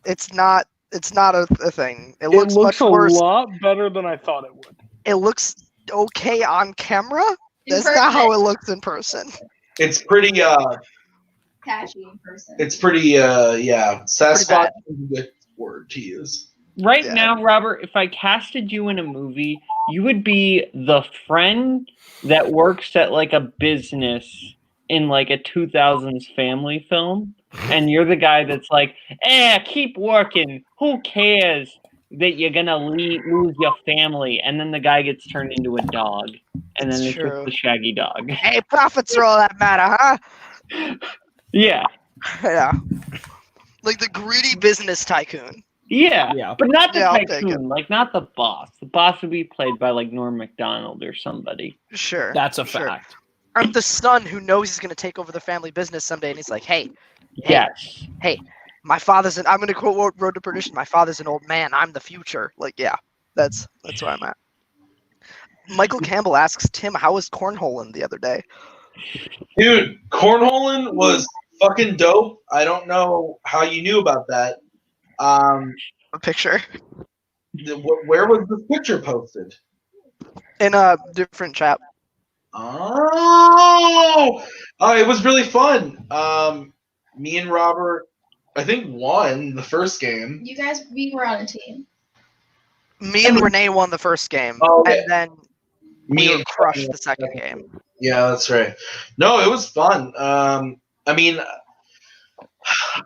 It's not a thing. It looks much worse. A lot better than I thought it would. It looks okay on camera. That's person. not how it looks in person. It's pretty Patchy in person. It's pretty Sasquatch is a good word to use. Right now, Robert, if I casted you in a movie, you would be the friend that works at like a business in like a 2000s family film, and you're the guy that's like, keep working. Who cares that you're gonna lose your family? And then the guy gets turned into a dog, and then it's just the shaggy dog. Hey, profits are all that matter, huh? Yeah. Yeah. Like the greedy business tycoon. Yeah. But not the I'll take it. tycoon, like not the boss. The boss would be played by like Norm Macdonald or somebody. Sure. That's a fact. I'm the son who knows he's going to take over the family business someday, and he's like, hey, my father's I'm going to quote Road to Perdition, my father's an old man, I'm the future. Like, yeah, that's where I'm at. Michael Campbell asks Tim, how was cornholing the other day? Dude, cornholing was fucking dope. I don't know how you knew about that. A picture. Where was this picture posted? In a different chat. Oh, it was really fun. Me and Robert, I think, won the first game. We were on a team. Me and Renee won the first game, and then we crushed the second game. Yeah, that's right. No, it was fun. I mean,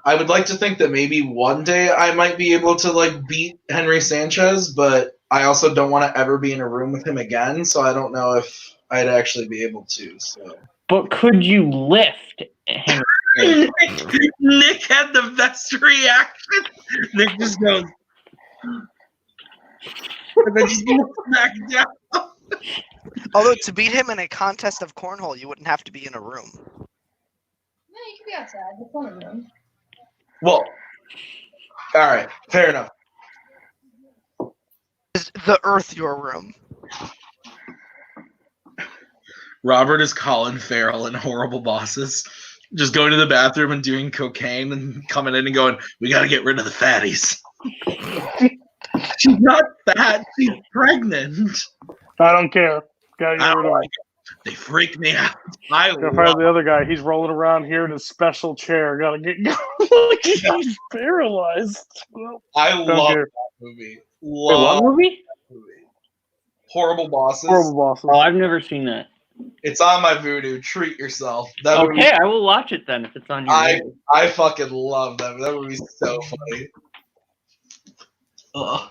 I would like to think that maybe one day I might be able to like beat Henry Sanchez, but I also don't want to ever be in a room with him again, so I don't know if I'd actually be able to. So. But could you lift Henry? Nick had the best reaction. Nick just goes, and then just goes back down. Although to beat him in a contest of cornhole, you wouldn't have to be in a room. No, you can be outside. It's one of them. Well, all right, fair enough. Is the Earth your room? Robert is Colin Farrell in Horrible Bosses. Just going to the bathroom and doing cocaine and coming in and going, we got to get rid of the fatties. She's not fat. She's pregnant. I don't care. Gotta get rid of them. They freak me out. Gotta find the other guy. He's rolling around here in his special chair. Gotta get going. He's paralyzed. I love that movie. What movie? Horrible Bosses. Horrible Bosses. Oh, I've never seen that. It's on my Vudu. Treat yourself. That Okay, movie, I will watch it then if it's on your. I fucking love that. That movie's so funny. Ugh.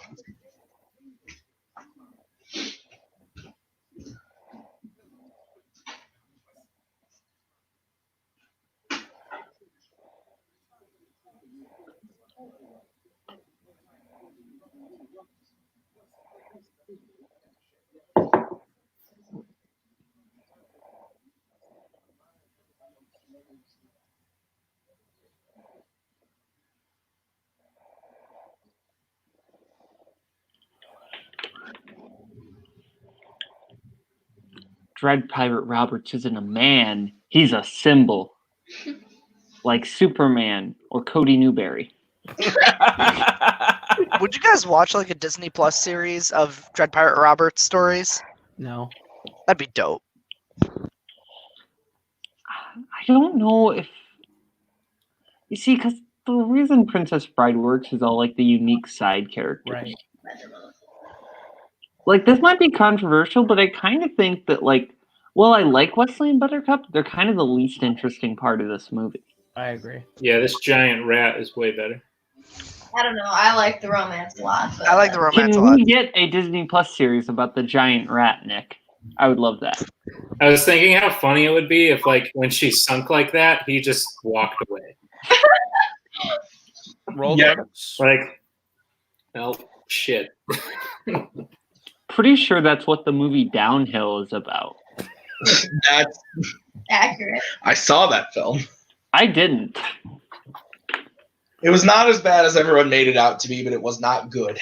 Dread Pirate Roberts isn't a man. He's a symbol. Like Superman or Cody Newberry. Would you guys watch like a Disney Plus series of Dread Pirate Roberts stories? No. That'd be dope. I don't know if... You see, because the reason Princess Bride works is all like the unique side characters. Right. Like, this might be controversial, but I kind of think that, like, Well, I like Wesley and Buttercup. They're kind of the least interesting part of this movie. I agree. Yeah, this giant rat is way better. I don't know. I like the romance a lot. But, I like the romance a Can lot. we get a Disney Plus series about the giant rat, Nick? I would love that. I was thinking how funny it would be if, like, when she sunk like that, he just walked away. Roll Yeah. credits. Like, oh, shit. Pretty sure that's what the movie Downhill is about. That's, accurate. I saw that film. I didn't. It was not as bad as everyone made it out to be, but it was not good.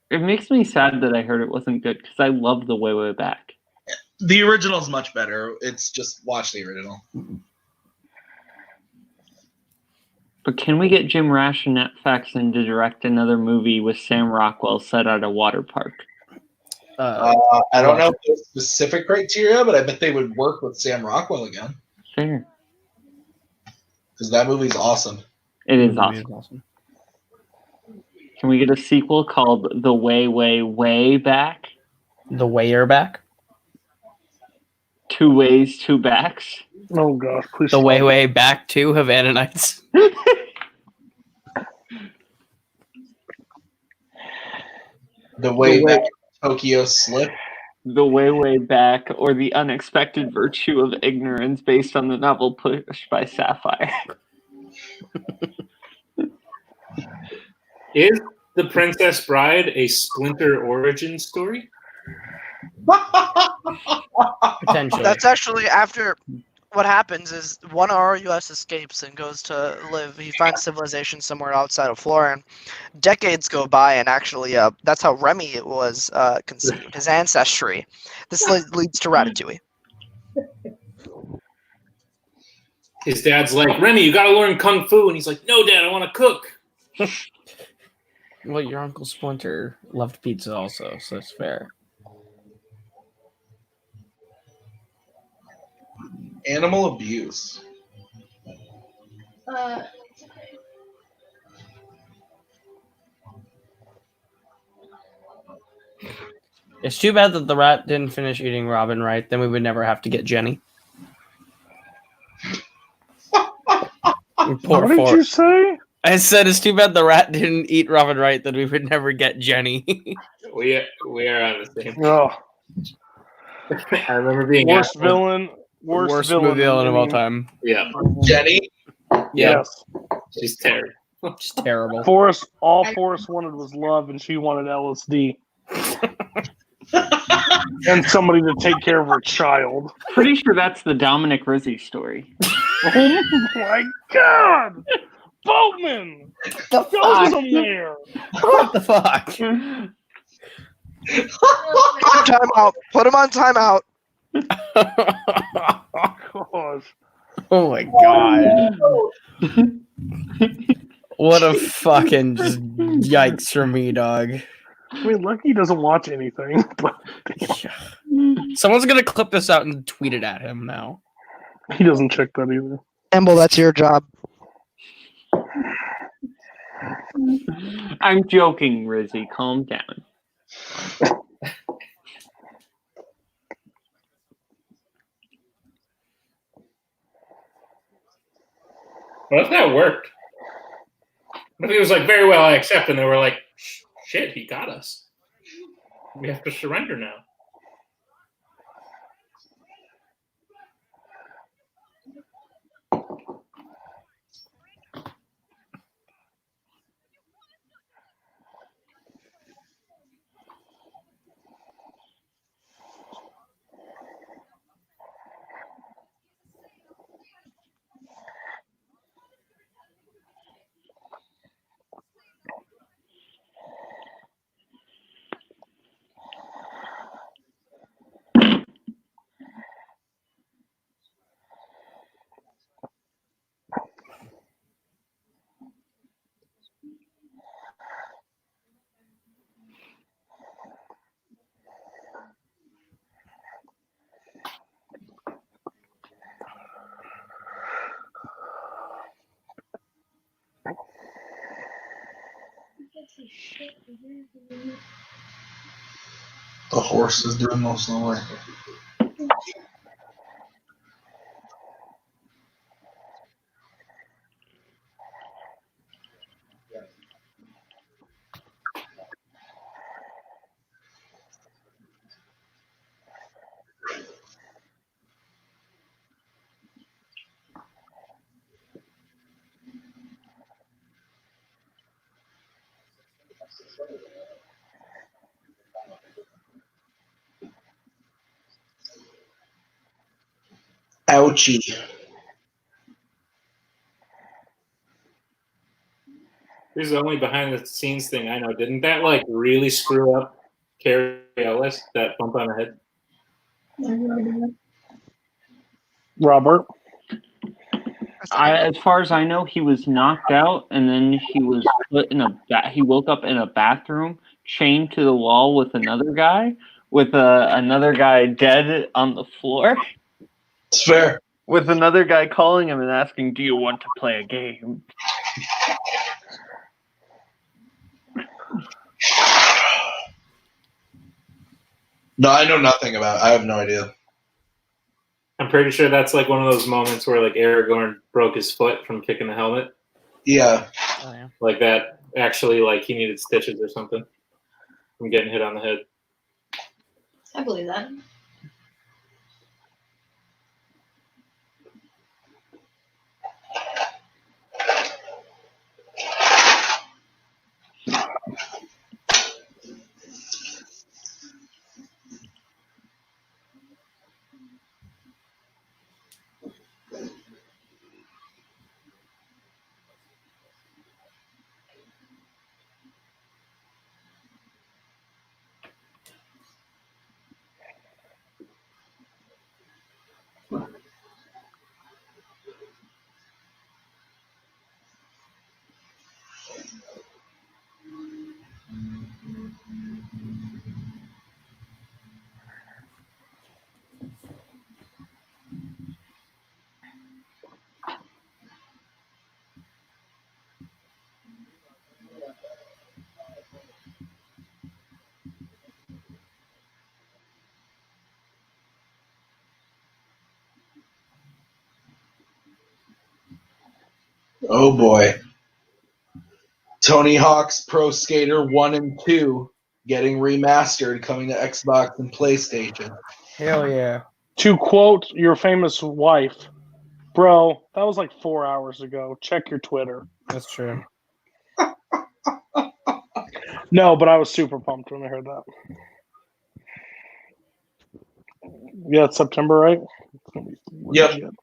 It makes me sad that I heard it wasn't good because I love The Way, Way Back. The original is much better. It's just watch the original. But can we get Jim Rash and Nat Faxon to direct another movie with Sam Rockwell set at a water park? I don't know the specific criteria, but I bet they would work with Sam Rockwell again. Fair. Because that movie's awesome. It is awesome. Can we get a sequel called The Way, Way, Way Back? The Wayer Back. 2 ways, 2 backs. Oh gosh, please. The stop. Way Back to Havana Nights. The way back Tokyo Slip. The Way, Way Back, or The Unexpected Virtue of Ignorance, based on the novel Push by Sapphire. Is The Princess Bride a Splinter origin story? Potentially. That's actually after what happens is one RUS escapes and goes to live. He finds civilization somewhere outside of Florin. Decades go by, and actually, that's how Remy was conceived. His ancestry. This leads to Ratatouille. His dad's like, Remy, you gotta learn kung fu, and he's like, no, Dad, I want to cook. Well, your Uncle Splinter loved pizza also, so it's fair. Animal abuse. It's too bad that the rat didn't finish eating Robin right. Then we would never have to get Jenny. What did you say? I said it's too bad the rat didn't eat Robin right. Then we would never get Jenny. We are on the same. Oh, I remember being worst asked- villain. Worst villain of all time. Yeah, Jenny. Yes. she's terrible. Just terrible. Forrest wanted was love, and she wanted LSD. And somebody to take care of her child. Pretty sure that's the Dominic Rizzi story. Oh my god! Boatman! The Go somewhere! What the fuck? Timeout. Put him on timeout. Gosh. Oh my god. What a fucking just yikes for me, dog. I mean, Lucky doesn't watch anything, but Someone's gonna clip this out and tweet it at him now. he doesn't check that either. Campbell, that's your job. I'm joking, Rizzy. Calm down. What if that worked? What if he was like, very well, I accept, and they were like, shit, he got us. We have to surrender now. The horse is doing most of the work. Ouchie. Here's the only behind the scenes thing I know. Didn't that like really screw up Carrie Ellis, that bump on the head? Robert. As far as I know, he was knocked out, and then he was put in he woke up in a bathroom, chained to the wall with another guy, with another guy dead on the floor. It's fair. With another guy calling him and asking, "Do you want to play a game?" No, I know nothing about it. I have no idea. I'm pretty sure that's like one of those moments where like Aragorn broke his foot from kicking the helmet. Yeah. Oh, yeah. Like that actually like he needed stitches or something from getting hit on the head. I believe that. Oh boy. Tony Hawk's Pro Skater 1 and 2 getting remastered, coming to Xbox and PlayStation. Hell yeah. To quote your famous wife, bro, that was like 4 hours ago. Check your Twitter. That's true. No, but I was super pumped when I heard that. Yeah, it's September, right? It's gonna be Yep. legit.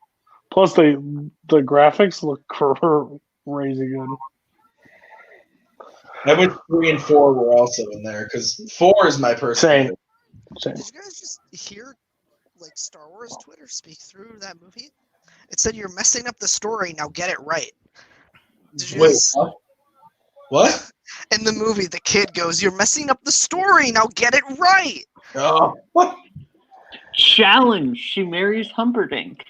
Plus, the graphics look crazy good. I wish 3 and 4 were also in there, because 4 is my personal Same. Did you guys just hear like Star Wars Twitter speak through that movie? It said you're messing up the story, now get it right. Did you Wait, guys... what? In the movie, the kid goes, "You're messing up the story, now get it right." Oh, what? Challenge. She marries Humperdinck.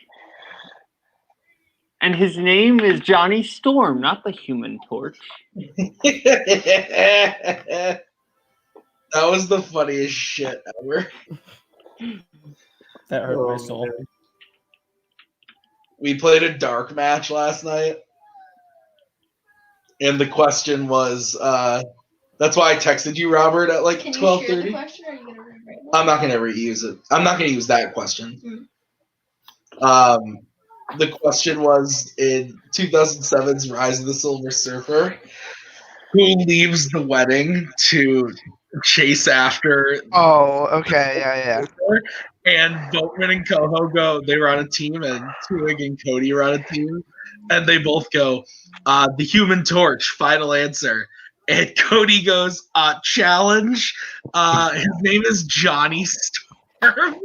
And his name is Johnny Storm, not the Human Torch. That was the funniest shit ever. That hurt my soul. We played a dark match last night. And the question was, that's why I texted you, Robert, at like 12:30. Can you share the question, or are you going to read it right now? I'm not going to reuse it. I'm not going to use that question. The question was, in 2007's Rise of the Silver Surfer, who leaves the wedding to chase after? Oh, okay, yeah. And Boatman and Koho go, they were on a team, and Tuig and Cody were on a team, and they both go, the Human Torch, final answer. And Cody goes, challenge. His name is Johnny Storm.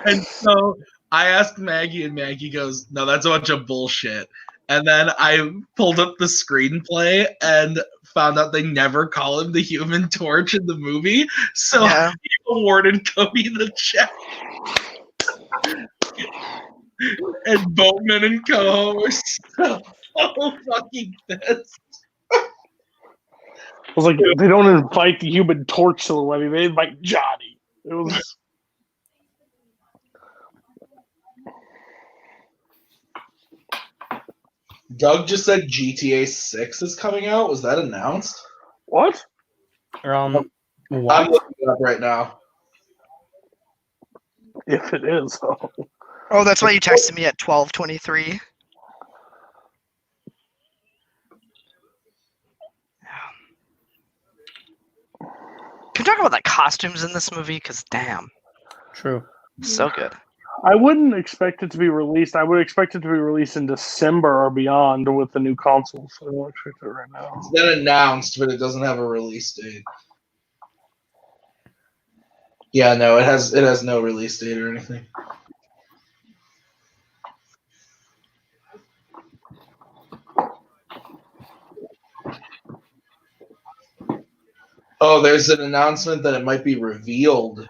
And so I asked Maggie, and Maggie goes, no, that's a bunch of bullshit. And then I pulled up the screenplay and found out they never call him the Human Torch in the movie. So Yeah. he awarded Cody the check. And Boatman and Koho were so fucking pissed. I was like, they don't invite the Human Torch to the wedding. They invite Johnny. It was... Doug just said GTA 6 is coming out. Was that announced? What? I'm looking it up right now. If it is. Oh, that's why you texted me at 12:23. we talk about the costumes in this movie? Because damn, True. so good. I wouldn't expect it to be released. I would expect it to be released in December or beyond with the new consoles. I don't expect it right now. It's been announced, but it doesn't have a release date. Yeah, no, it has no release date or anything. Oh, there's an announcement that it might be revealed.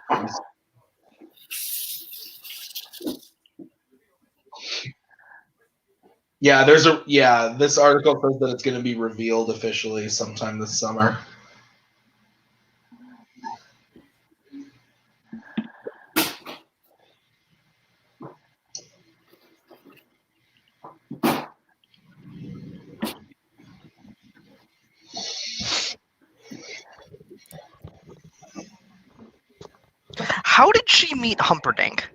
Yeah, this article says that it's going to be revealed officially sometime this summer. How did she meet Humperdinck?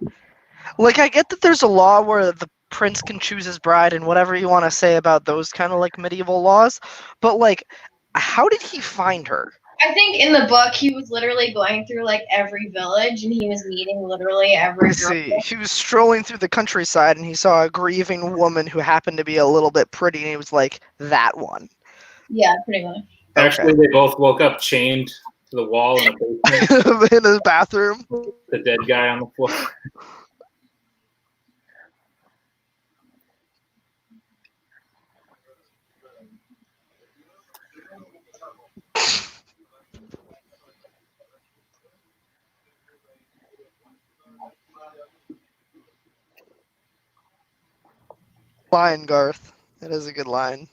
Like, I get that there's a law where the prince can choose his bride and whatever you want to say about those kind of like medieval laws, but like, how did he find her? I think in the book he was literally going through like every village and he was meeting literally every I see. He was strolling through the countryside and he saw a grieving woman who happened to be a little bit pretty, and he was like, that one. Yeah, pretty much. Actually, they both woke up chained to the wall in a basement. In his bathroom. The dead guy on the floor. Line, Garth. That is a good line.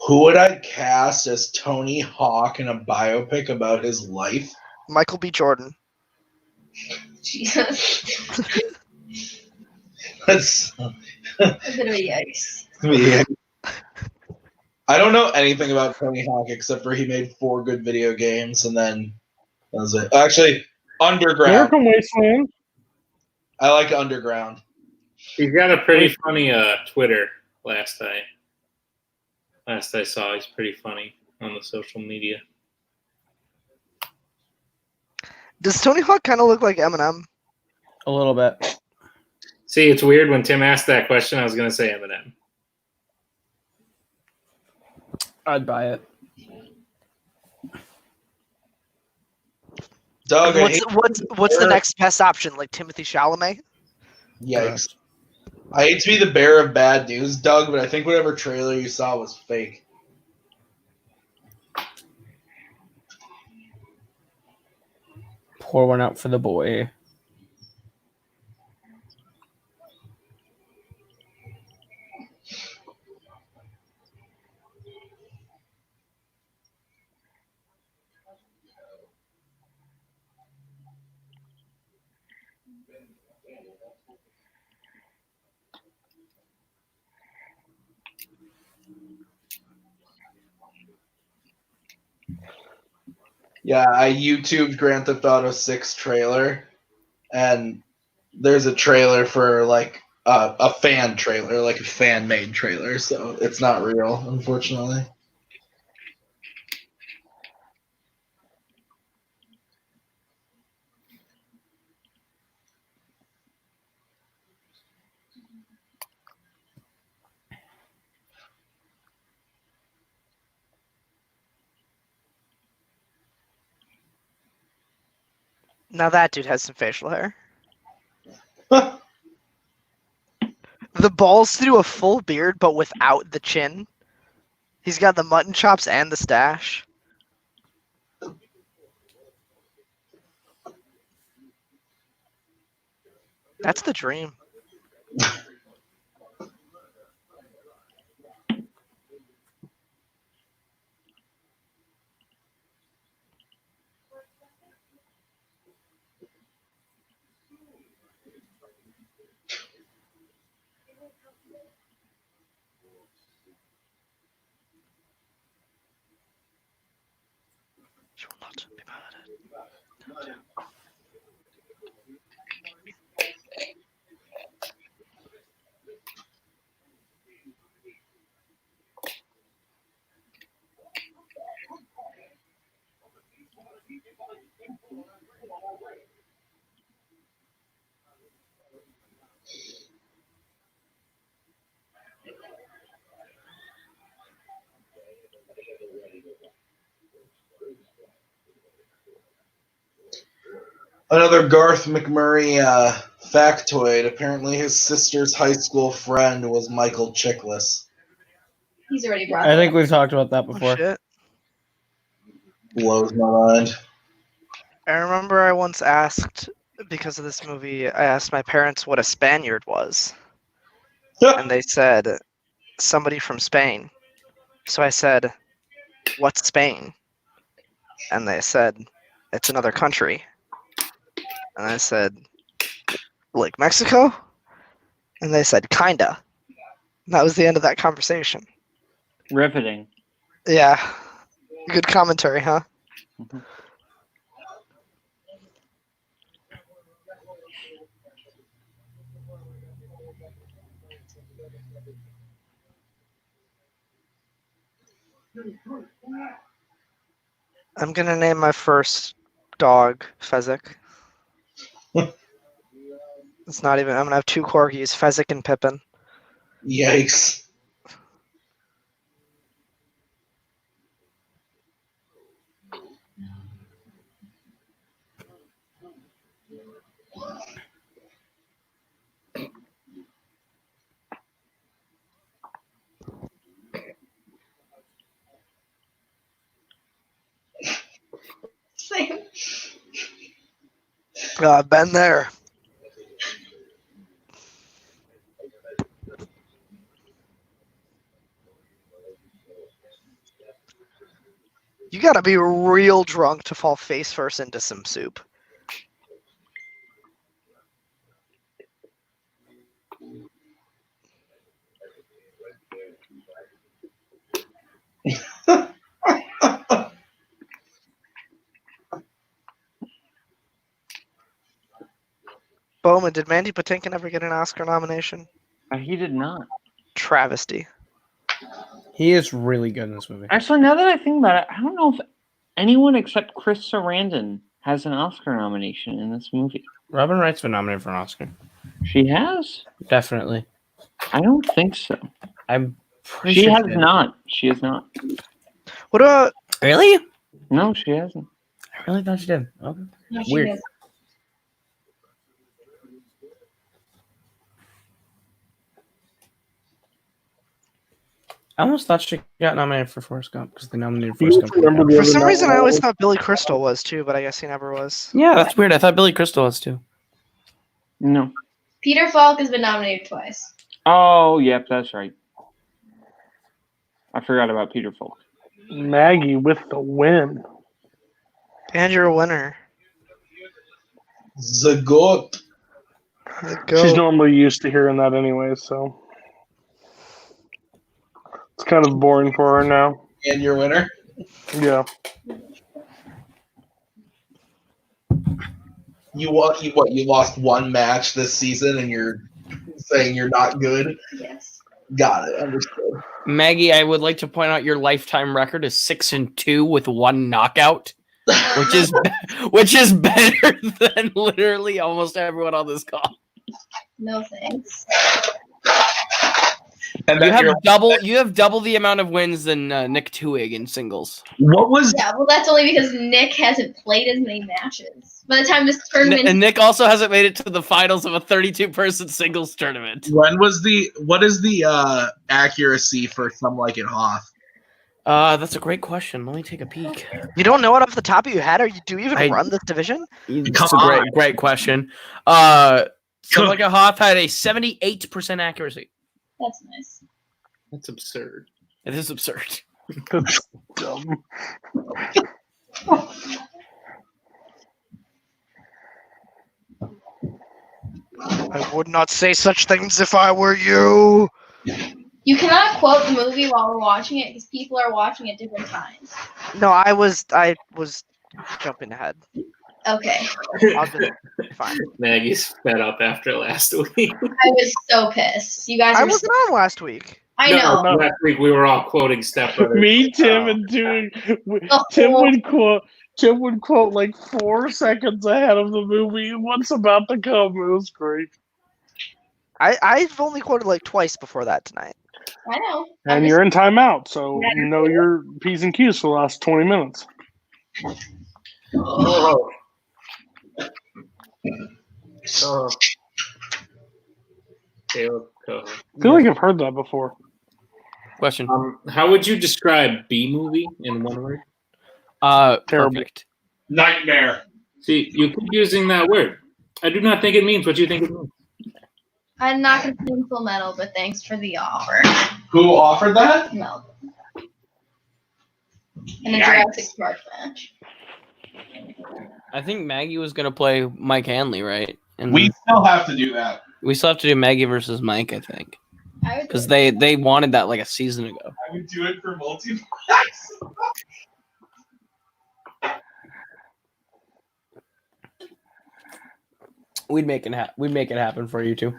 Who would I cast as Tony Hawk in a biopic about his life? Michael B. Jordan. Jesus. That's A bit of a yikes. yeah. I don't know anything about Tony Hawk except for he made 4 good video games, and then that was it. Actually, Underground. American Wasteland. I like Underground. He's got a pretty funny Twitter. Last I saw, he's pretty funny on the social media. Does Tony Hawk kind of look like Eminem? A little bit. See, it's weird when Tim asked that question. I was going to say Eminem. I'd buy it. Doug, What's the next best option? Like Timothy Chalamet? Yikes. I hate to be the bearer of bad news, Doug, but I think whatever trailer you saw was fake. Pour one out for the boy. Yeah, I YouTubed Grand Theft Auto 6 trailer, and there's a trailer for like a fan trailer, like a fan-made trailer, so it's not real, unfortunately. Now that dude has some facial hair. The balls to do a full beard, but without the chin. He's got the mutton chops and the stash. That's the dream. She will not be mad at it. Another Garth McMurray factoid. Apparently, his sister's high school friend was Michael Chiklis. He's already brought I that think up. we've talked about that Oh, before. shit. Blows my mind. I remember I once asked, because of this movie, I asked my parents what a Spaniard was. And they said, somebody from Spain. So I said, what's Spain? And they said, it's another country. And I said, like Mexico? And they said, kinda. And that was the end of that conversation. Riveting. Yeah. Good commentary, huh? Mhm. I'm gonna name my first dog Fezzik. It's not even. I'm gonna have two corgis, Fezzik and Pippin. Yikes. Same. I've been there. You gotta be real drunk to fall face first into some soup. Bowman, did Mandy Patinkin ever get an Oscar nomination? He did not. Travesty. He is really good in this movie. Actually, now that I think about it, I don't know if anyone except Chris Sarandon has an Oscar nomination in this movie. Robin Wright's been nominated for an Oscar. She has? Definitely. I don't think so. I'm pretty She sure has she did. not. She has not. What about Really? No, she hasn't. I really thought she did. Okay. No, she Weird. is. I almost thought she got nominated for Forrest Gump because they nominated Forrest Gump. Remember the For other some night reason, when I always was- thought Billy Crystal was too, but I guess he never was. Yeah, that's weird. I thought Billy Crystal was too. No. Peter Falk has been nominated twice. Oh, yep, that's right. I forgot about Peter Falk. Maggie with the win. And you're a winner. Zagot. She's normally used to hearing that anyway, so it's kind of boring for her now. And your winner. Yeah. You lost one match this season, and you're saying you're not good. Yes. Got it. Understood. Maggie, I would like to point out your lifetime record is 6-2 with one knockout, which is better than literally almost everyone on this call. No thanks. And You that you're- have double the amount of wins than Nick Tuig in singles. what was Yeah, well, that's only because Nick hasn't played as many matches. By the time this tournament, And Nick also hasn't made it to the finals of a 32-person singles tournament. what is the accuracy for Some Like It Hoth? That's a great question. Let me take a peek. You don't know it off the top of your head, or do you even I- run this division? That's Come a on. great question. So like a Hoth had a 78% accuracy. that's nice. That's absurd. It is absurd. That's dumb. I would not say such things if I were you. You cannot quote the movie while we're watching it because people are watching at different times. No, I was jumping ahead. Okay. I'll just fine. Maggie's fed up after last week. I was so pissed. You guys I are. wasn't on last week. I know. Last week we were all quoting Step Brothers. Me, Tim, and Tim. The Tim whole- would quote. Jim would quote like 4 seconds ahead of the movie what's about to come. It was great. I've only quoted like twice before that tonight. I know. And you're in timeout, so you know your P's and Q's for the last 20 minutes. Oh. Kaleb Koho. I feel like I've heard that before. Question. How would you describe B movie in one word? Terrible. Perfect. Nightmare. See, you keep using that word. I do not think it means what you think it means. I'm not going to see Full Metal, but thanks for the offer. Who offered that? No. In a Jurassic Park match. I think Maggie was gonna play Mike Hanley, right? And We still have to do that. we still have to do Maggie versus Mike, I think, I would because they wanted that like a season ago. I would do it for Multiplex. We'd make it happen for you too.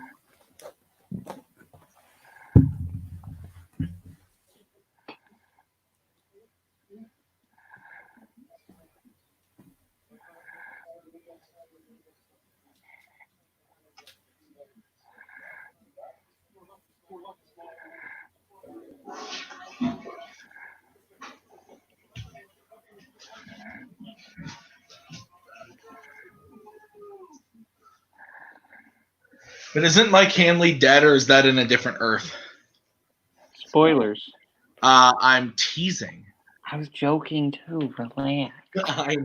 But isn't Mike Hanley dead, or is that in a different Earth? Spoilers. I'm teasing. I was joking too. Relax. I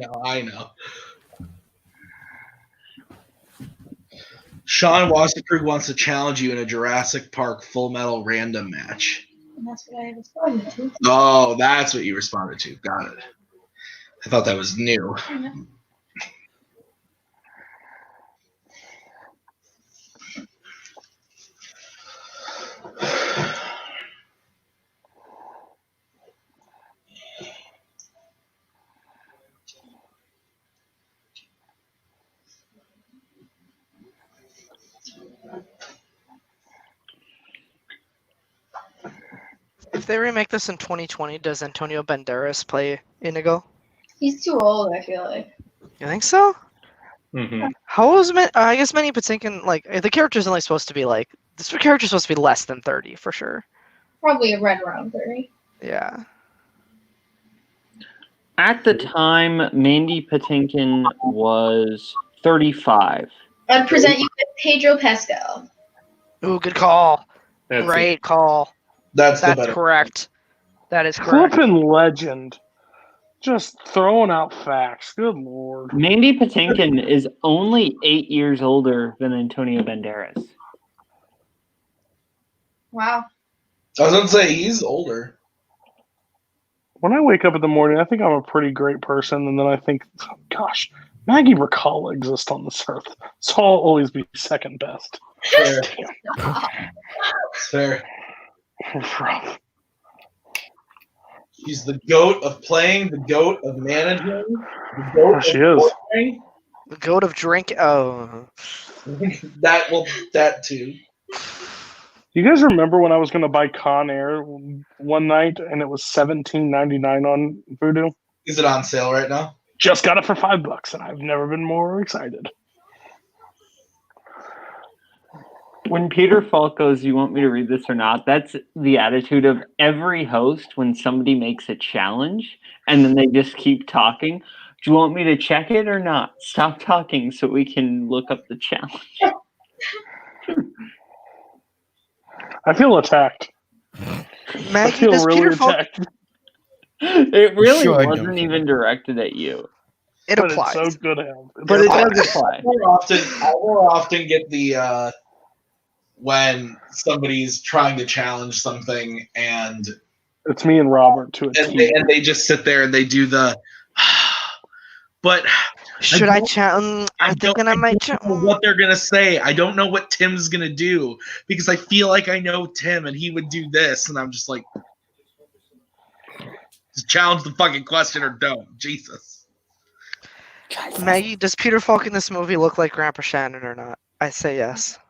know. Sean Wasserkrug wants to challenge you in a Jurassic Park Full Metal random match. And that's what I responded to. Oh, that's what you responded to. Got it. I thought that was new. If they remake this in 2020, does Antonio Banderas play Inigo? He's too old, I feel like. You think so? Mm-hmm. How was I guess Manny Patinkin, like, the character's only supposed to be like, this character's supposed to be less than 30 for sure. Probably right around 30. Yeah. At the time, Mandy Patinkin was 35. I'd present you with Pedro Pascal. Ooh, good call. That's Great call. That's the That's better. correct. That is correct. Flippin' legend. Just throwing out facts. Good lord. Mandy Patinkin is only 8 years older than Antonio Banderas. Wow. I was going to say, he's older. When I wake up in the morning, I think I'm a pretty great person, and then I think, oh, gosh, Maggie Brzakala exists on this earth, so I'll always be second best. Fair. Fair. Rough. She's the goat of playing, the goat of managing, the goat She of is. playing. The goat of drink. Oh. that too. You guys remember when I was going to buy Con Air one night, and it was $17.99 on Voodoo? Is it on sale right now? Just got it for $5, and I've never been more excited. When Peter Falk goes, you want me to read this or not? That's the attitude of every host when somebody makes a challenge and then they just keep talking. Do you want me to check it or not? Stop talking so we can look up the challenge. I feel attacked. Maggie, I feel does really Peter Falk? attacked. It really Sure, I wasn't don't. even directed at you. It But applies. it's so good at him. But it does apply. I more often get the when somebody's trying to challenge something and It's me and Robert to a T. they just sit there and they do the but Should I challenge? I'm thinking I might don't know what they're gonna say. I don't know what Tim's gonna do because I feel like I know Tim and he would do this, and I'm just like, just challenge the fucking question or don't. Jesus. Maggie, does Peter Falk in this movie look like Grandpa Shannon or not? I say yes.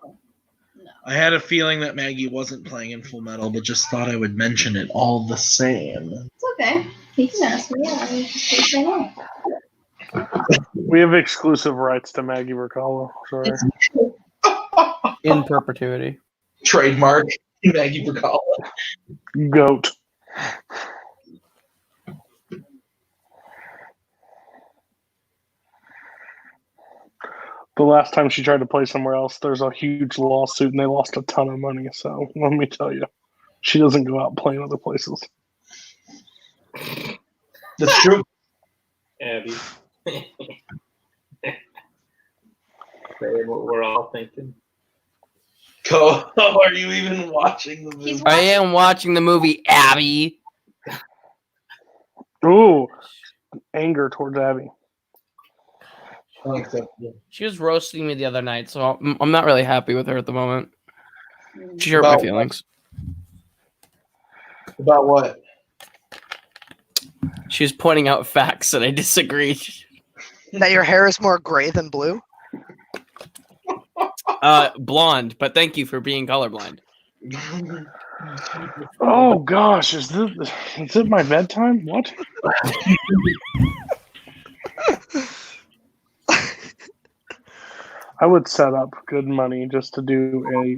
I had a feeling that Maggie wasn't playing in Full Metal, but just thought I would mention it all the same. It's okay. He can ask me. I just say no. We have exclusive rights to Maggie Brzakala. Sorry. In perpetuity. Trademark Maggie Brzakala. Goat. The last time she tried to play somewhere else, there's a huge lawsuit and they lost a ton of money. So let me tell you, she doesn't go out playing other places. That's true. Abby. Say what we're all thinking. Are you even watching the movie? I am watching the movie, Abby. Ooh, anger towards Abby. Unacceptable. She was roasting me the other night, so I'm not really happy with her at the moment. She hurt my About feelings. About what? She was pointing out facts and I disagreed. That your hair is more gray than blue? Blonde, but thank you for being colorblind. Oh gosh, is it my bedtime? What? I would set up good money just to do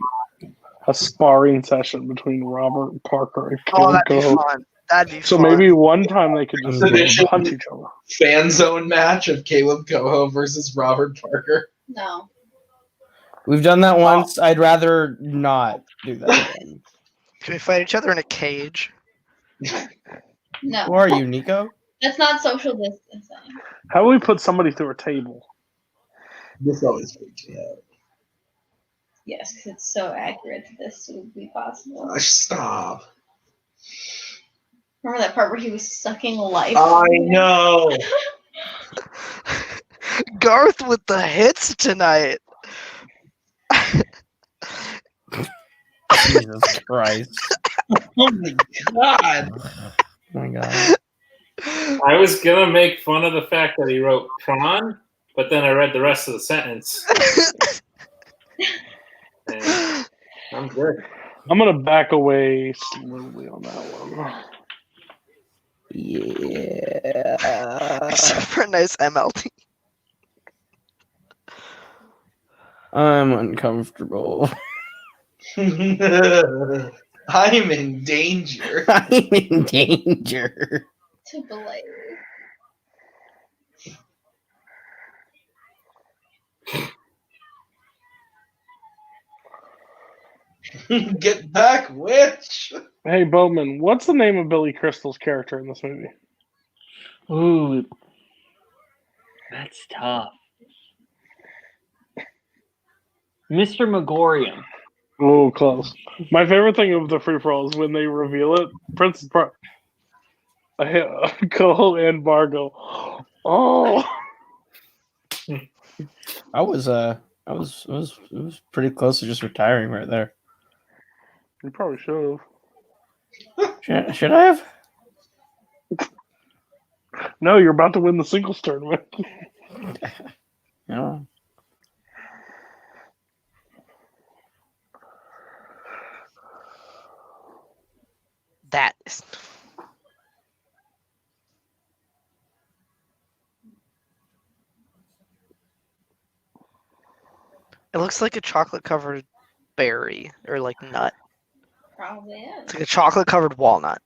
a sparring session between Robert Parker and Oh, Kaleb that'd be Koho. fun. That'd be So fun. maybe one time they could just punch each other. Fan zone match of Kaleb Koho versus Robert Parker. No. We've done that once. I'd rather not do that again. Can we fight each other in a cage? No. Who are you, Nico? That's not social distancing. How do we put somebody through a table? This always freaks me out. Yes, because it's so accurate that this would be possible. Stop. Remember that part where he was sucking life? I know. Garth with the hits tonight. Jesus Christ. Oh my god. Oh my god. I was gonna make fun of the fact that he wrote prawn, but then I read the rest of the sentence. And I'm good. I'm gonna back away slowly on that one. Yeah. Super nice MLT. I'm uncomfortable. I'm in danger. I'm in danger. To belay. Get back, witch! Hey Boatman, what's the name of Billy Crystal's character in this movie? Ooh, that's tough. Mr. Megorium. Oh, close. My favorite thing of the free for all is when they reveal it. Princess Koho and Bargo. Oh, I was pretty close to just retiring right there. you probably should have. Should I have? No, you're about to win the singles tournament. No. That is. It looks like a chocolate covered berry or like nut. Probably is. It's like a chocolate covered walnut.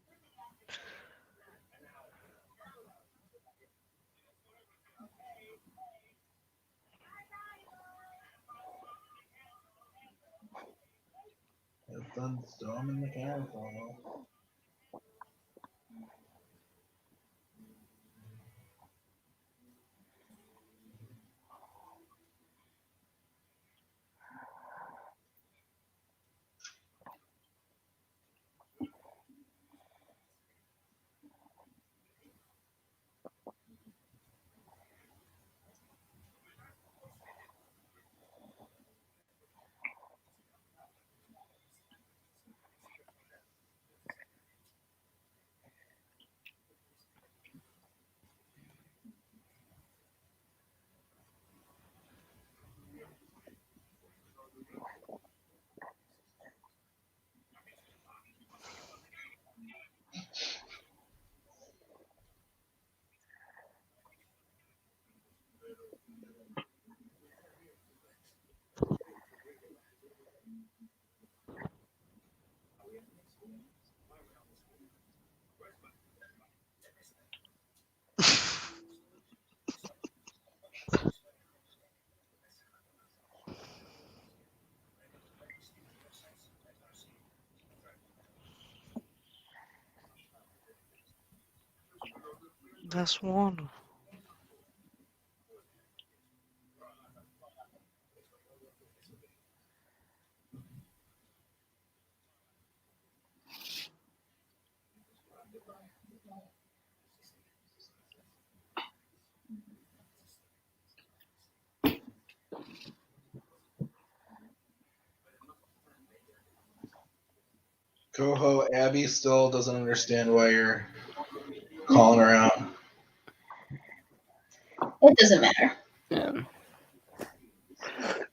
It's done storming the castle. That's one. Koho Abby still doesn't understand why you're calling her out. It doesn't matter. Yeah.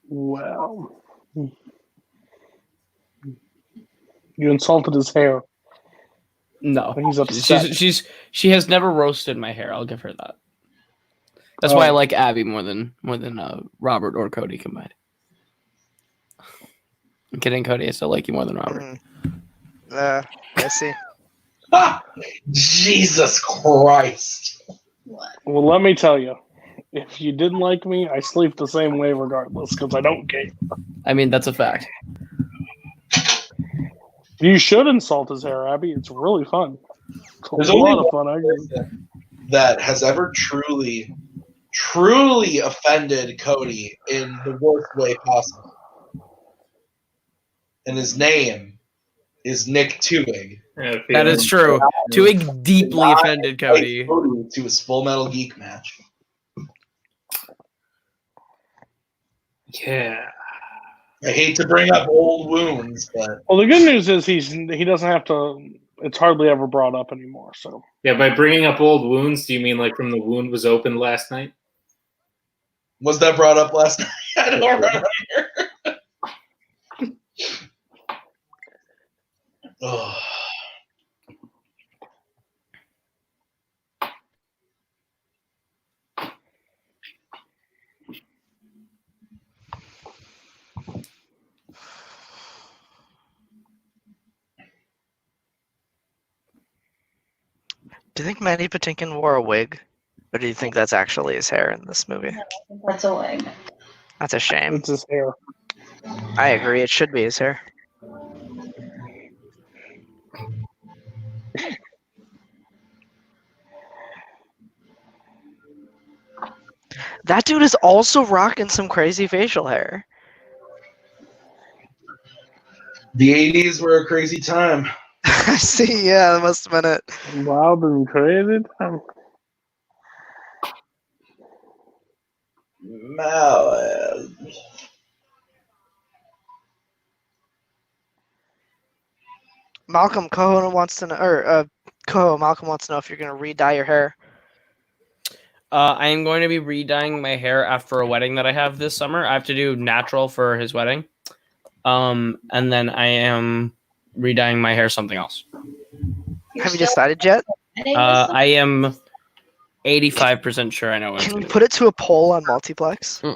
Well, you insulted his hair. No, He's upset. she has never roasted my hair. I'll give her that. That's why I like Abby more than Robert or Cody combined. I'm kidding, Cody. I still like you more than Robert. I see. Jesus Christ. What? Well, let me tell you, if you didn't like me, I sleep the same way regardless because I don't care. I mean, that's a fact. You should insult his hair, Abby. It's really fun. It's There's a only lot of one fun. I agree. that has ever truly offended Cody in the worst way possible. And his name is Nick Tewig. That is true. Tewig deeply offended Cody. To his Full Metal Geek match. Yeah. I hate to bring up old wounds, but Well, the good news is he doesn't have to. It's hardly ever brought up anymore. So Yeah, by bringing up old wounds, do you mean like from the wound was opened last night? was that brought up last night? I don't remember. Oh. Do you think Mandy Patinkin wore a wig? Or do you think that's actually his hair in this movie? That's a wig. That's a shame. it's his hair. I agree. It should be his hair. That dude is also rocking some crazy facial hair. The 80s were a crazy time. I see. Yeah, that must have been it. Wild and crazy. Malad. Malcolm Koho wants to know, or Koho, Malcolm wants to know if you're gonna re-dye your hair. I am going to be re-dyeing my hair after a wedding that I have this summer. I have to do natural for his wedding. And then I am re-dyeing my hair something else. Have you decided yet? I am 85% sure I know what it's Can going you to put it to a poll on Multiplex? be.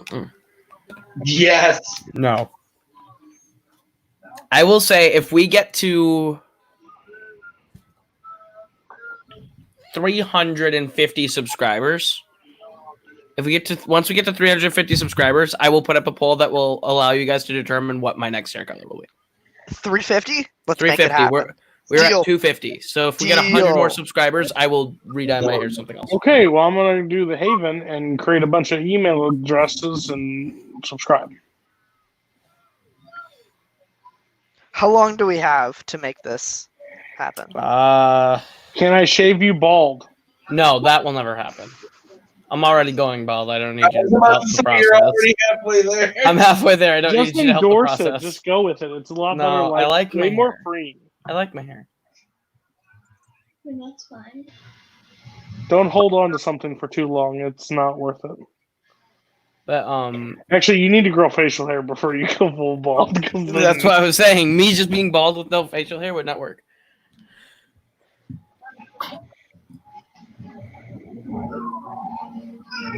Yes. No. I will say if we get to 350 subscribers, once we get to 350 subscribers, I will put up a poll that will allow you guys to determine what my next hair color will be. 350? Let's make it 350. happen. We're Deal. at 250. So if we get 100 more subscribers, I will re-dye my hair something else. Okay, well, I'm going to do the Haven and create a bunch of email addresses and subscribe. How long do we have to make this happen? Can I shave you bald? No, that will never happen. I'm already going bald. I don't need you to You're help the process. already halfway there. I'm halfway there. I don't Just need you to help the endorse process. it. Just go with it. It's a lot No, better. I like way my more hair. free. I like my hair. That's fine. Don't hold on to something for too long. It's not worth it. But Actually, you need to grow facial hair before you go full bald. that's what I was saying. Me just being bald with no facial hair would not work.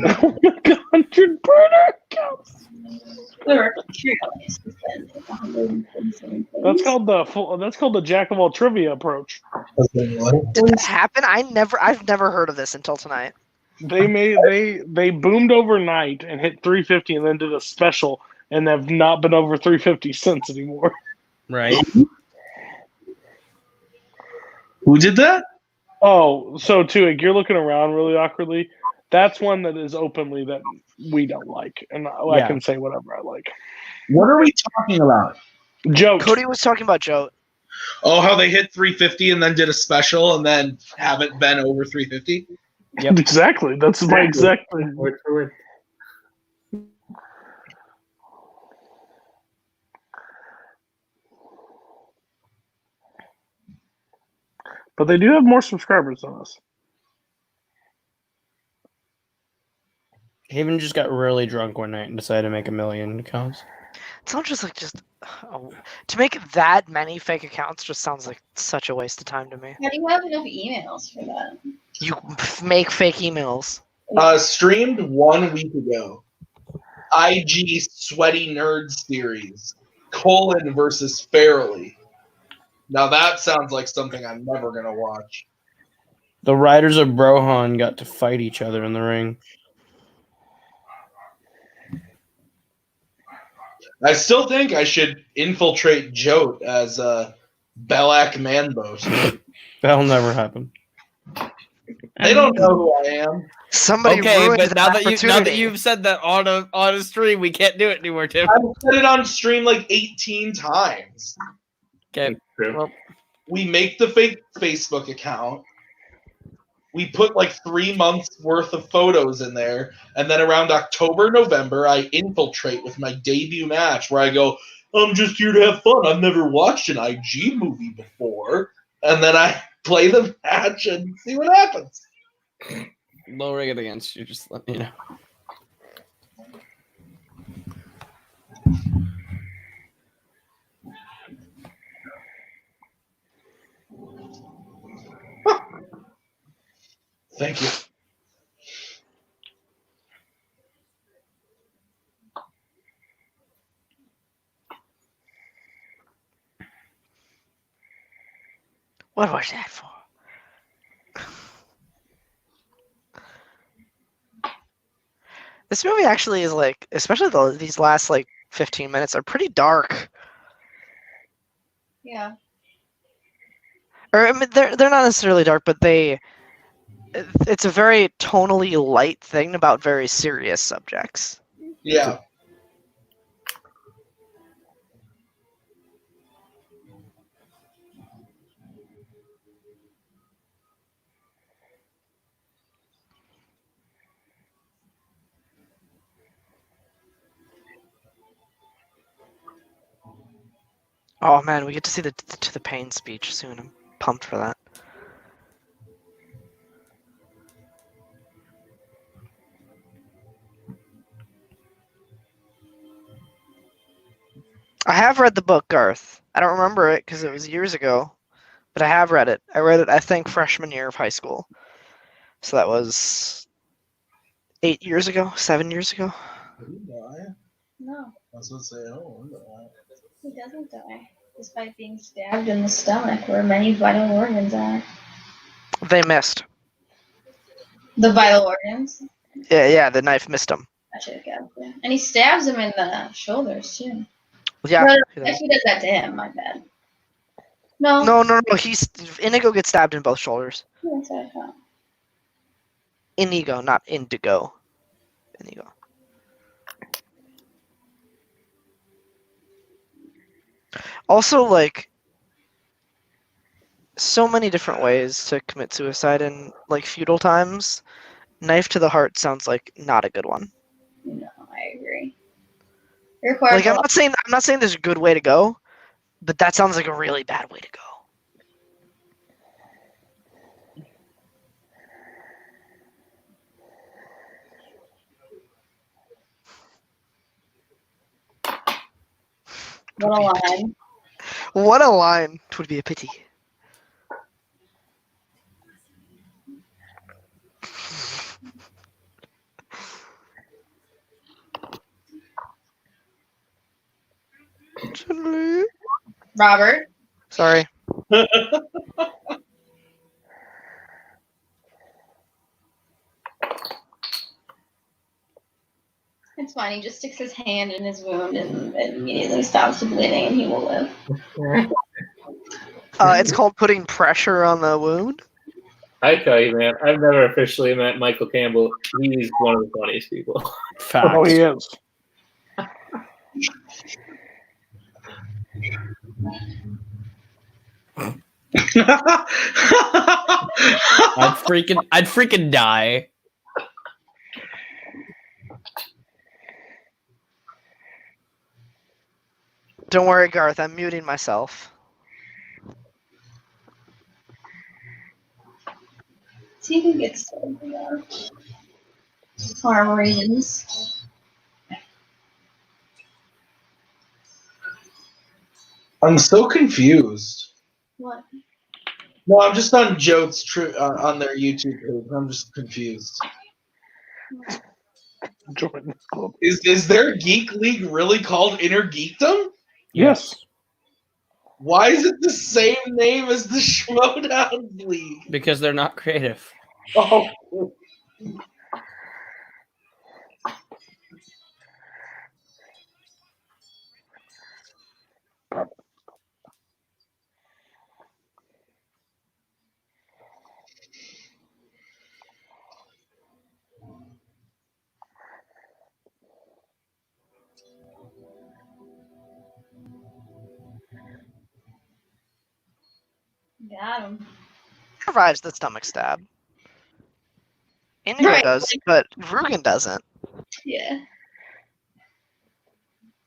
100 burner counts. That's called the jack of all trivia approach. Did this happen? I've never heard of this until tonight. They boomed overnight and hit 350 and then did a special and have not been over 350 since anymore. Right. Who did that? Oh, so Tuig, you're looking around really awkwardly. That's one that is openly that we don't like, and I can say whatever I like. What are we talking about? Joke. Cody was talking about Joe. Oh, how they hit 350 and then did a special and then haven't been over 350? Yep. Exactly. That's my exact. Word for word. But they do have more subscribers than us. Haven just got really drunk one night and decided to make 1 million accounts. It sounds just like to make that many fake accounts just sounds like such a waste of time to me. How do you have enough emails for that? You make fake emails. Streamed 1 week ago. IG Sweaty Nerd Series. Colon versus Fairly. Now that sounds like something I'm never going to watch. The riders of Brohan got to fight each other in the ring. I still think I should infiltrate Jote as a Belak Manboat. That'll never happen. They don't know who I am. Somebody Okay, ruined but the now that opportunity. you've said that on a stream, we can't do it anymore, Tim. I've said it on stream like 18 times. Okay. True. We make the fake Facebook account. We put like 3 months worth of photos in there. And then around October, November, I infiltrate with my debut match where I go, I'm just here to have fun. I've never watched an IG movie before. And then I play the match and see what happens. Lowering it against you, just let me know. Thank you. What was that for? This movie actually is like, especially these last like 15 minutes are pretty dark. Yeah. Or I mean, they're not necessarily dark, but it's a very tonally light thing about very serious subjects. Yeah. Oh man, we get to see the To the Pain speech soon. I'm pumped for that. I have read the book, Garth. I don't remember it because it was years ago, but I have read it. I read it, I think, freshman year of high school. So that was 8 years ago, 7 years ago. Did he die? No, I was going to say, oh, he doesn't die, despite being stabbed in the stomach, where many vital organs are. They missed. The vital organs? Yeah, the knife missed him. I should have got it. And he stabs him in the shoulders, too. Yeah. No, he does that to him, my bad. No. No. Inigo gets stabbed in both shoulders. That's what I thought. Inigo, not Indigo. Inigo. Also, like, so many different ways to commit suicide in like feudal times. Knife to the heart sounds like not a good one. No, I agree. It requires Like, I'm not saying there's a good way to go, but that sounds like a really bad way to go. What a line. What a line. It would be a pity. Robert? Sorry. It's fine. He just sticks his hand in his wound and it immediately stops the bleeding and he will live. It's called putting pressure on the wound. I tell you, man, I've never officially met Michael Campbell. He's one of the funniest people. Facts. Oh, he is. I'd freaking die. Don't worry, Garth. I'm muting myself. See if he gets some armories. I'm so confused. What? No, I'm just on Jote's on their YouTube page. I'm just confused. Join this club. Is their Geek League really called Inner Geekdom? Yes. Why is it the same name as the Schmodown League? Because they're not creative. Oh. Got him. Survives the stomach stab. Inigo Right. does, but Rugen doesn't. Yeah.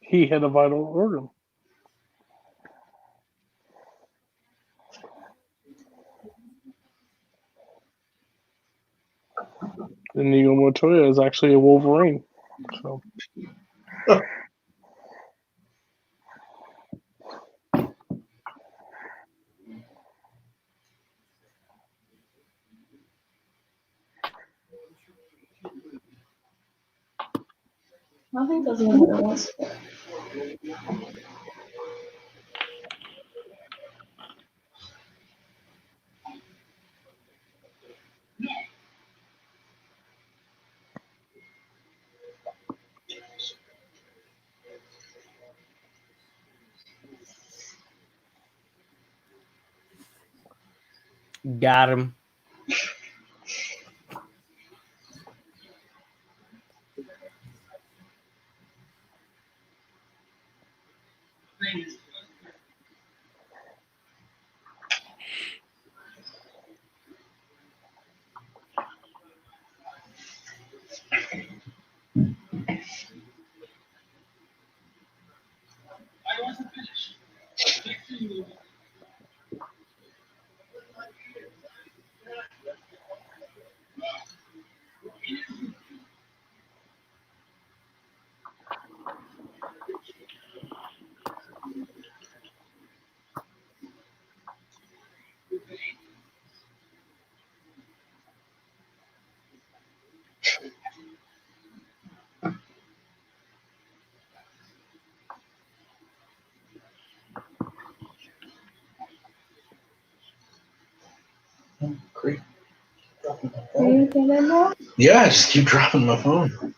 He hit a vital organ. Inigo Montoya is actually a Wolverine. So. I think those are the other ones. Got him. Great. Anything in there? Yeah, I just keep dropping my phone.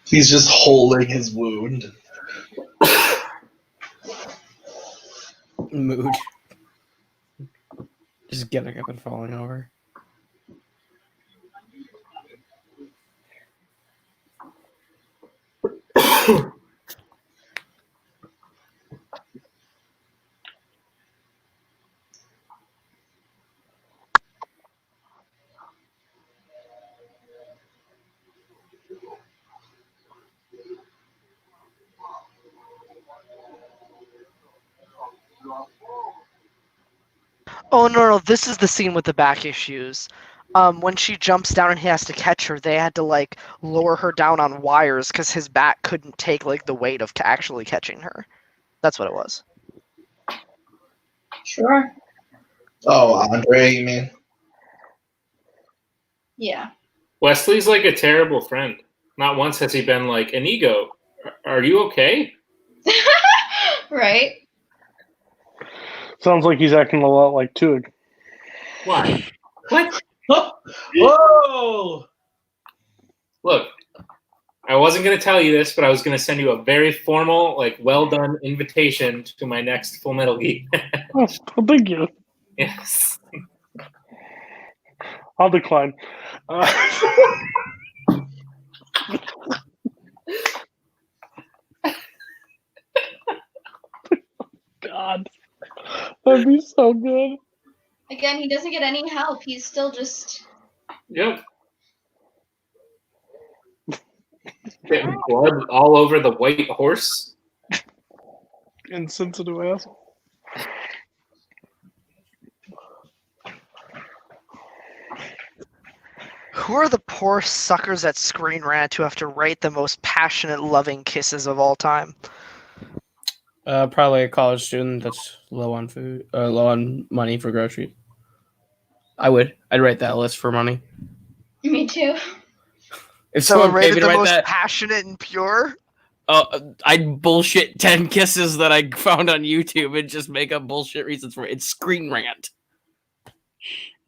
He's just holding his wound. Mood. Just getting up and falling over. Oh no, this is the scene with the back issues. When she jumps down and he has to catch her, they had to like lower her down on wires because his back couldn't take like the weight of actually catching her. That's what it was. Sure. Oh, Andre, you mean? Yeah. Wesley's like a terrible friend. Not once has he been like, Inigo, are you okay? Right. Sounds like he's acting a lot like Tuig. Why? What? Whoa! Look, I wasn't going to tell you this, but I was going to send you a very formal, like, well done invitation to my next Full Metal Geek. Oh, thank you. Yes. I'll decline. God, that'd be so good. Again, he doesn't get any help. He's still just. Yep. Getting blood all over the white horse. Insensitive asshole. Who are the poor suckers at Screen Rant who have to write the most passionate, loving kisses of all time? Probably a college student that's low on food, low on money for groceries. I'd write that list for money. Me too. If So someone paid me rated to the write most that, passionate and pure? I'd bullshit 10 kisses that I found on YouTube and just make up bullshit reasons for it. It's Screen Rant.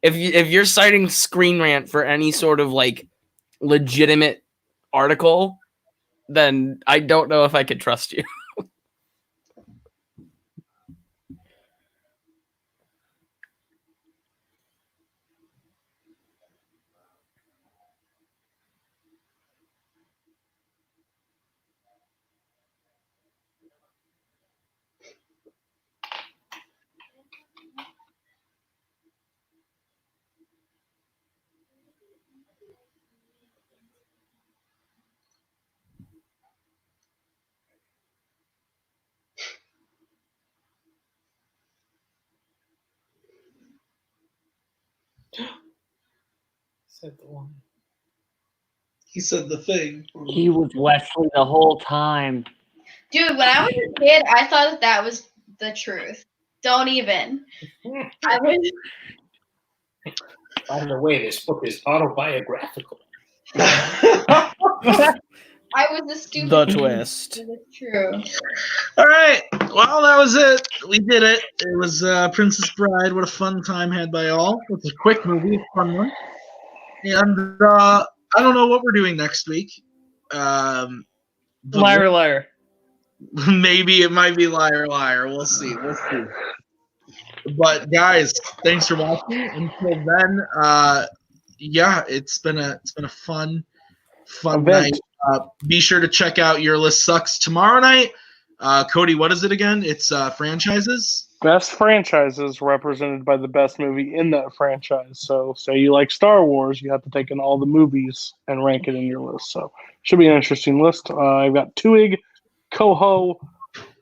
If you're citing Screen Rant for any sort of like legitimate article, then I don't know if I could trust you. Said the one. He said the thing. He was Wesley the whole time. Dude, when I was a kid, I thought that was the truth. Don't even. I was. By the way, this book is autobiographical. I was a stupid. The kid. twist. It's true. All right. Well, that was it. We did it. It was Princess Bride. What a fun time had by all. It's a quick movie, a fun one. And I don't know what we're doing next week. Liar. Maybe it might be Liar. We'll see. But guys, thanks for watching. Until then, yeah, it's been a fun night. Be sure to check out Your List Sucks tomorrow night. Cody, what is it again? It's franchises. Best franchises represented by the best movie in that franchise. So, say you like Star Wars, you have to take in all the movies and rank it in your list. So, should be an interesting list. I've got Tuig, Koho,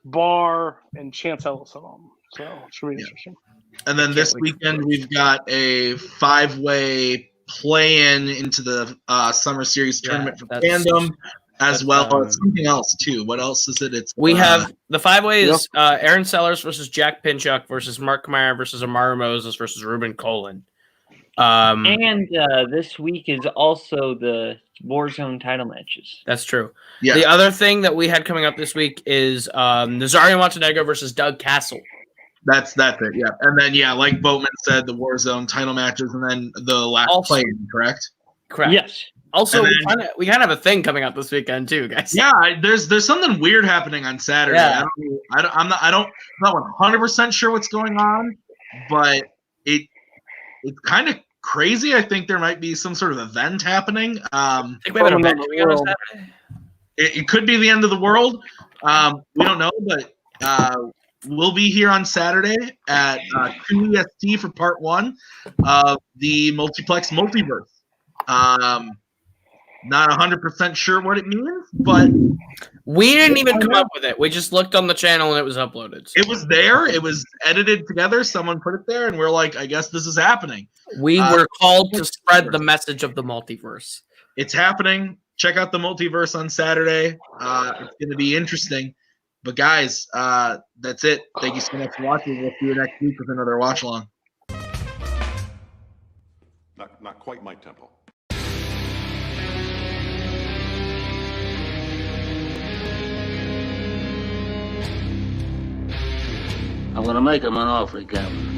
Bar, and Chance Ellison on them. So, it should be interesting. And then this weekend, we've got a 5-way play-in into the Summer Series tournament for Fandom, as well as something else, too. What else is it? We have the 5-ways, Aaron Sellers versus Jack Pinchuk versus Mark Meyer versus Amaru Moses versus Ruben Colin. And this week is also the Warzone title matches. That's true. Yeah. The other thing that we had coming up this week is Nazario Montenegro versus Doug Castle. That's it, yeah. And then, yeah, like Boatman said, the Warzone title matches, and then the last play-in, correct? Correct. Yes. Also, we kind of have a thing coming up this weekend too, guys. Yeah, there's something weird happening on Saturday. Yeah. I'm not 100% sure what's going on, but it's kind of crazy. I think there might be some sort of event happening. I think we have an event coming out on Saturday. It could be the end of the world. We don't know, but we'll be here on Saturday at 2 EST for part 1 of the Multiplex Multiverse. Not 100% sure what it means, but We didn't even come up with it. We just looked on the channel and it was uploaded. it was there. It was edited together. Someone put it there, and we're like, I guess this is happening. We were called to spread the message of the multiverse. It's happening. Check out the multiverse on Saturday. It's going to be interesting. But guys, that's it. Thank you so much for watching. We'll see you next week with another watch along. Not quite my tempo. I'm gonna make him an offer, Captain.